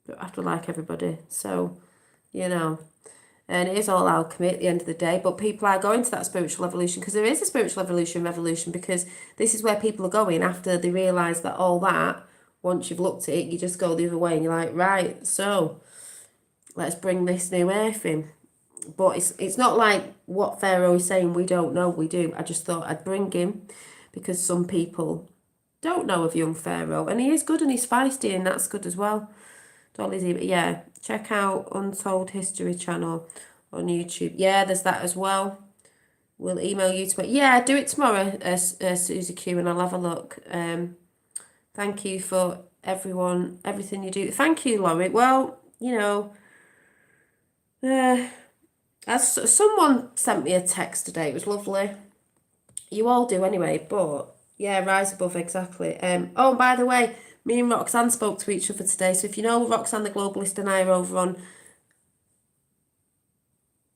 don't have to like everybody. So, you know, and it is all alchemy at the end of the day, but people are going to that spiritual evolution, because there is a spiritual revolution, because this is where people are going after they realise that all that, once you've looked at it, you just go the other way and you're like, right, so let's bring this new earth in. But it's not like what Pharaoh is saying, we don't know, we do. I just thought I'd bring him because some people don't know of young Pharaoh, and he is good and he's feisty, and that's good as well. Dolly's even, yeah, check out Untold History channel on YouTube. Yeah, there's that as well. We'll email you tomorrow. Yeah, do it tomorrow, Susie Q, and I'll have a look. Thank you for everything you do. Thank you, Laurie. Well, you know, as someone sent me a text today, it was lovely. You all do anyway, but yeah, rise above, exactly. Oh, and by the way, me and Roxanne spoke to each other today. So if you know Roxanne the Globalist and I are over on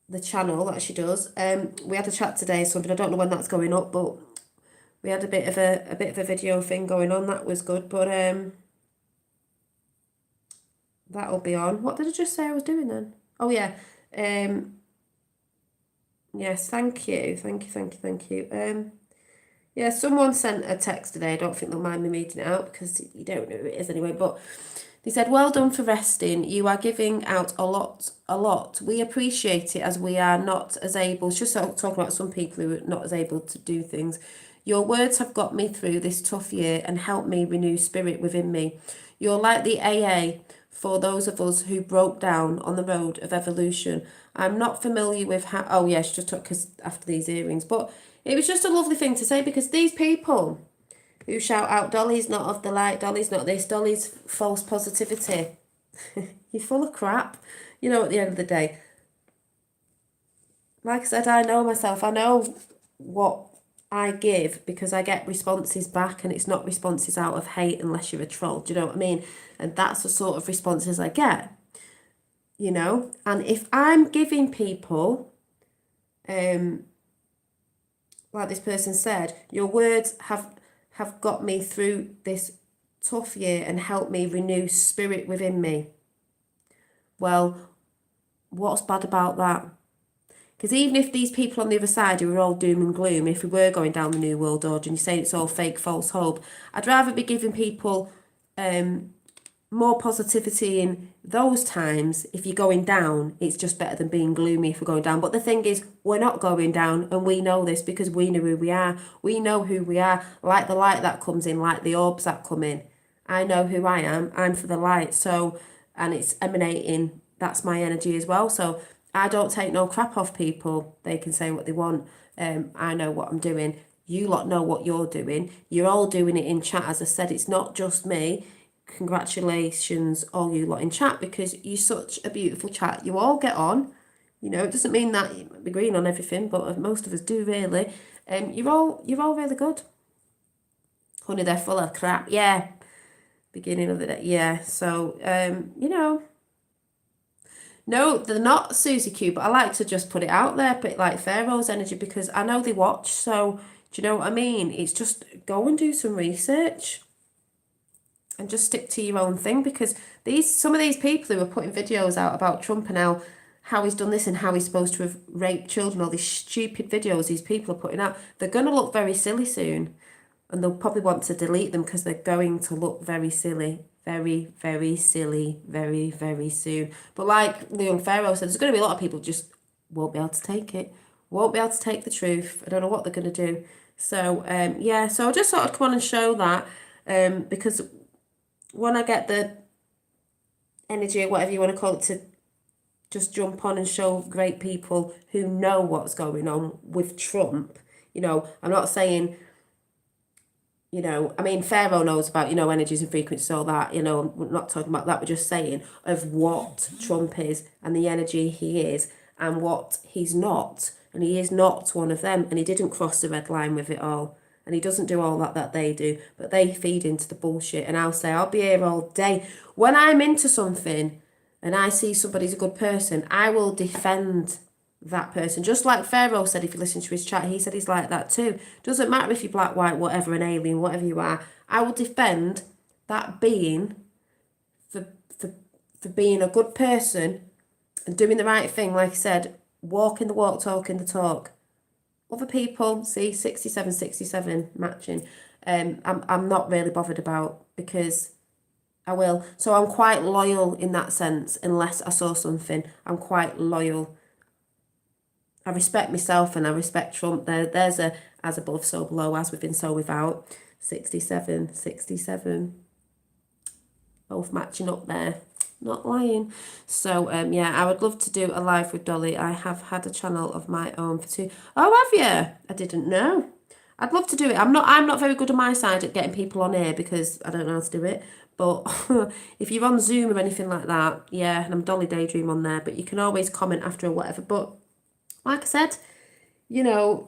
the channel that she does, we had a chat today or something. I don't know when that's going up, but we had a bit of a video thing going on. That was good, but that'll be on. What did I just say I was doing then? Oh yeah. Yes, thank you. Yeah, someone sent a text today. I don't think they'll mind me reading it out because you don't know who it is anyway. But they said, well done for resting. You are giving out a lot. We appreciate it as we are not as able. It's just talking about some people who are not as able to do things. Your words have got me through this tough year and helped me renew spirit within me. You're like the AA for those of us who broke down on the road of evolution. I'm not familiar with how... Oh, yeah, she just took us after these earrings. But it was just a lovely thing to say, because these people who shout out, Dolly's not of the light, Dolly's not this, Dolly's false positivity. You're full of crap, you know, at the end of the day. Like I said, I know myself. I know what I give because I get responses back, and it's not responses out of hate unless you're a troll. Do you know what I mean? And that's the sort of responses I get, you know? And if I'm giving people... like this person said, your words have got me through this tough year and helped me renew spirit within me. Well, what's bad about that? Because even if these people on the other side who are all doom and gloom, if we were going down the New World Order and you say it's all fake, false hope, I'd rather be giving people more positivity in those times. If you're going down, it's just better than being gloomy if we're going down. But the thing is, we're not going down, and we know this because we know who we are. We know who we are, like the light that comes in, like the orbs that come in. I know who I am. I'm for the light. So, and it's emanating. That's my energy as well. So I don't take no crap off people. They can say what they want. I know what I'm doing. You lot know what you're doing. You're all doing it in chat. As I said, it's not just me. Congratulations, all you lot in chat, because you're such a beautiful chat. You all get on. You know, it doesn't mean that you might be green on everything, but most of us do really. You're all really good. Honey, they're full of crap. Yeah. Beginning of the day. Yeah. So, you know. No, they're not Susie Q, but I like to just put it out there, but like Pharaoh's energy, because I know they watch. So, do you know what I mean? It's just go and do some research. And just stick to your own thing, because some of these people who are putting videos out about Trump and how he's done this and how he's supposed to have raped children, all these stupid videos these people are putting out, they're going to look very silly soon, and they'll probably want to delete them because they're going to look very silly, very, very silly, very, very soon. But like the young Pharaoh said, there's going to be a lot of people just won't be able to take it, won't be able to take the truth. I don't know what they're going to do. So, yeah, so I just thought I'd come on and show that, because when I get the energy or whatever you want to call it to just jump on and show great people who know what's going on with Trump, I'm not saying, I mean, Pharaoh knows about, energies and frequencies, all that, we're not talking about that, we're just saying of what Trump is and the energy he is and what he's not. And he is not one of them, and he didn't cross the red line with it all. And he doesn't do all that they do, but they feed into the bullshit. And I'll say, I'll be here all day. When I'm into something and I see somebody's a good person, I will defend that person. Just like Pharaoh said, if you listen to his chat, he said he's like that too. Doesn't matter if you're black, white, whatever, an alien, whatever you are. I will defend that being for being a good person and doing the right thing, like I said, walking the walk, talking the talk. Other people, see, 67 matching. I'm not really bothered about, because I will. So I'm quite loyal in that sense, unless I saw something. I'm quite loyal. I respect myself and I respect Trump. There's a as above, so below, as within, so without. 67. Both matching up there. Not lying. So, yeah, I would love to do a live with Dolly. I have had a channel of my own for 2. Oh, have you? I didn't know. I'd love to do it. I'm not very good on my side at getting people on here because I don't know how to do it. But if you're on Zoom or anything like that, yeah, and I'm Dolly Daydream on there, but you can always comment after or whatever. But like I said, a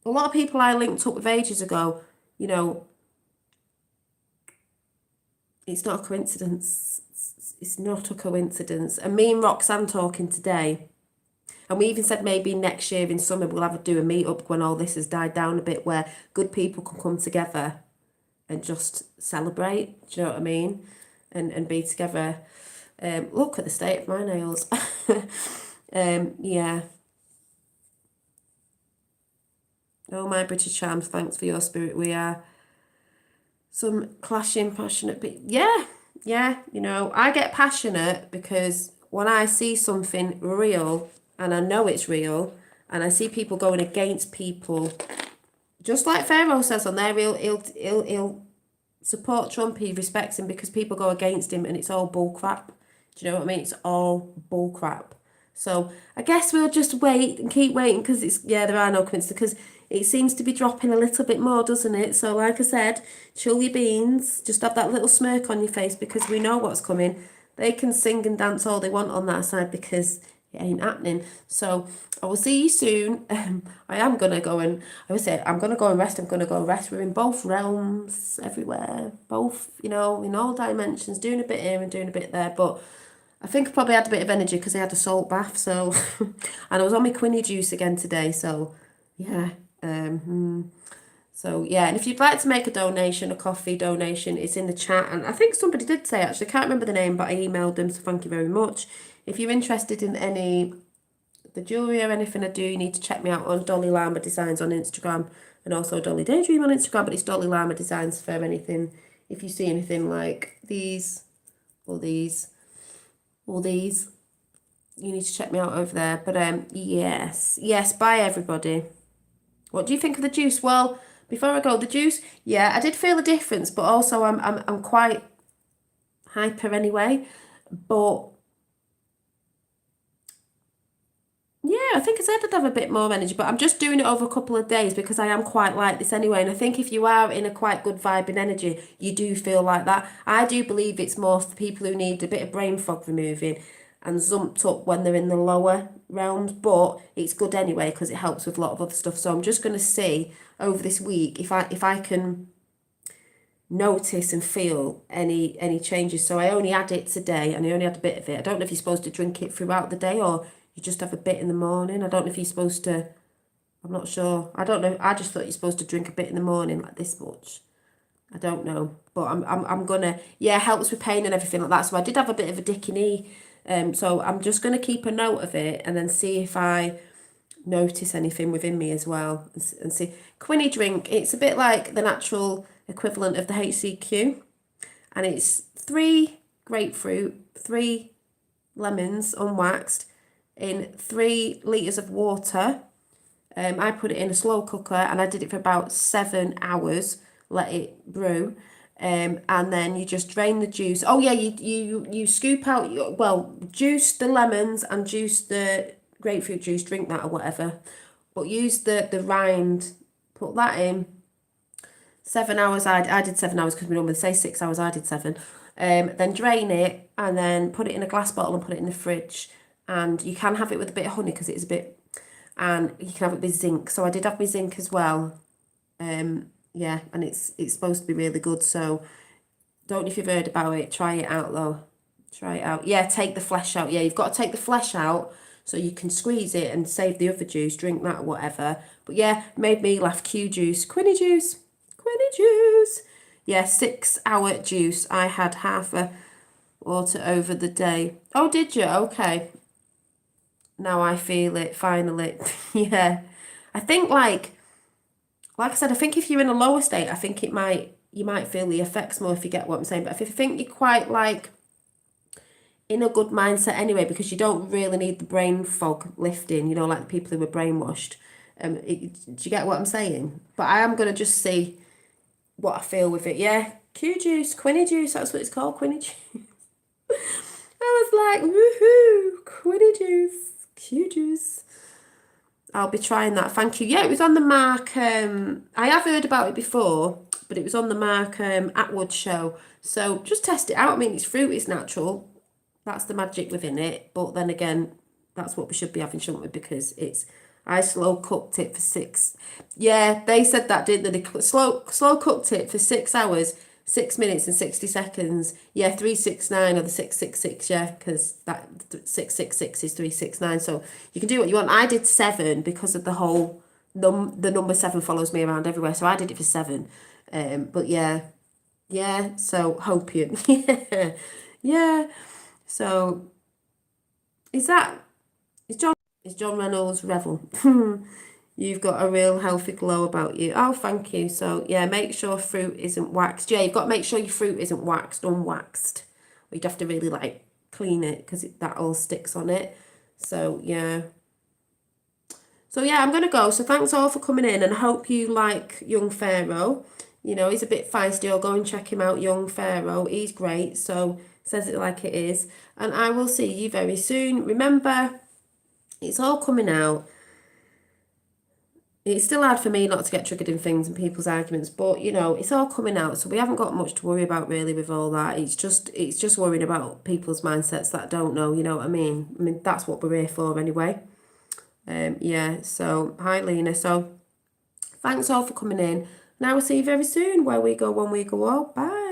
lot of people I linked up with ages ago, it's not a coincidence. It's not a coincidence. And me and Roxanne talking today, and we even said maybe next year in summer we'll have to do a meet-up when all this has died down a bit, where good people can come together and just celebrate, do you know what I mean? And be together. Look at the state of my nails. Yeah. Oh, my British charms, thanks for your spirit. We are some clashing, passionate people. Yeah, I get passionate because when I see something real and I know it's real and I see people going against people, just like Pharaoh says on there, he'll support Trump, he respects him because people go against him and it's all bull crap. Do you know what I mean? It's all bull crap. So I guess we'll just wait and keep waiting because there are no coincidences, because it seems to be dropping a little bit more, doesn't it? So like I said, chill your beans, just have that little smirk on your face because we know what's coming. They can sing and dance all they want on that side because it ain't happening. So I will see you soon. I am going to go and, I would say, I'm going to go and rest. We're in both realms, everywhere, both, in all dimensions, doing a bit here and doing a bit there. But I think I probably had a bit of energy because I had a salt bath. So, and I was on my quinny juice again today. So, yeah. So, yeah, and if you'd like to make a donation, a coffee donation, it's in the chat. And I think somebody did say, actually, I can't remember the name, but I emailed them, so thank you very much. If you're interested in the jewellery or anything I do, you need to check me out on Dolly Lama Designs on Instagram and also Dolly Daydream on Instagram, but it's Dolly Lama Designs for anything. If you see anything like these or these or these, you need to check me out over there. But yes, bye everybody. What do you think of the juice? Well, before I go, the juice, yeah, I did feel a difference, but also I'm quite hyper anyway. But yeah, I think I said I'd have a bit more energy, but I'm just doing it over a couple of days because I am quite like this anyway. And I think if you are in a quite good vibe and energy, you do feel like that. I do believe it's more for people who need a bit of brain fog removing and zumped up when they're in the lower realms, but it's good anyway because it helps with a lot of other stuff. So I'm just going to see over this week if I can notice and feel any changes. So I only had it today and I only had a bit of it. I don't know if you're supposed to drink it throughout the day or you just have a bit in the morning. I don't know if you're supposed to, I'm not sure. I don't know. I just thought you're supposed to drink a bit in the morning, like this much. I don't know. But I'm gonna, helps with pain and everything like that. So I did have a bit of a dicky knee. So I'm just gonna keep a note of it and then see if I notice anything within me as well. And see. Quinny drink, it's a bit like the natural equivalent of the HCQ. And it's 3 grapefruit, 3 lemons unwaxed, in 3 litres of water I put it in a slow cooker and I did it for about 7 hours, let it brew. And then you just drain the juice. Oh yeah, you scoop out, juice the lemons and juice the grapefruit juice, drink that or whatever. But use the rind, put that in. 7 hours, I did 7 hours because we normally say 6 hours, I did 7. Then drain it and then put it in a glass bottle and put it in the fridge. And you can have it with a bit of honey because it's a bit, and you can have it with zinc. So I did have my zinc as well. Yeah, and it's supposed to be really good. So don't know if you've heard about it. Try it out though. Try it out. Yeah, take the flesh out. Yeah, you've got to take the flesh out so you can squeeze it and save the other juice, drink that or whatever. But yeah, made me laugh. Q juice, Quinny juice, Quinny juice. Yeah, 6 hour juice. I had half a water over the day. Oh, did you? Okay. Now I feel it, finally. Yeah. I think like I said, I think if you're in a lower state, I think you might feel the effects more if you get what I'm saying. But if you think you're quite like in a good mindset anyway, because you don't really need the brain fog lifting, you know, like the people who were brainwashed. Do you get what I'm saying? But I am gonna just see what I feel with it. Yeah, Q juice, Quinny juice, that's what it's called, Quinny juice. I was like, woohoo, Quinny juice, Q juice. I'll be trying that. Thank you. Yeah, it was on the Mark. I have heard about it before, but it was on the Mark Atwood show. So just test it out. I mean, it's fruit, it's natural. That's the magic within it. But then again, that's what we should be having, shouldn't we? Because I slow cooked it for 6. Yeah, they said that, didn't they? They slow cooked it for 6 hours, 6 minutes and 60 seconds. Yeah, 369 or the 666. Yeah, because that 666 is 369. So you can do what you want. I did 7 because of the whole the number 7 follows me around everywhere. So I did it for 7. But yeah. So hopium. Yeah. Yeah. So is John Reynolds Revel? You've got a real healthy glow about you. Oh, thank you. So yeah, make sure fruit isn't waxed. Yeah, you've got to make sure your fruit isn't unwaxed. You'd have to really like clean it because that all sticks on it. So yeah. So yeah, I'm gonna go. So thanks all for coming in, and I hope you like Young Pharaoh. You know, he's a bit feisty. I'll go and check him out, Young Pharaoh. He's great. So says it like it is. And I will see you very soon. Remember, it's all coming out. It's still hard for me not to get triggered in things and people's arguments, but you know, it's all coming out, so we haven't got much to worry about really with all that. It's just worrying about people's mindsets that don't know, you know what I mean? I mean, that's what we're here for anyway. Yeah, so hi Lena. So thanks all for coming in. And I will see you very soon where we go when we go all. Bye.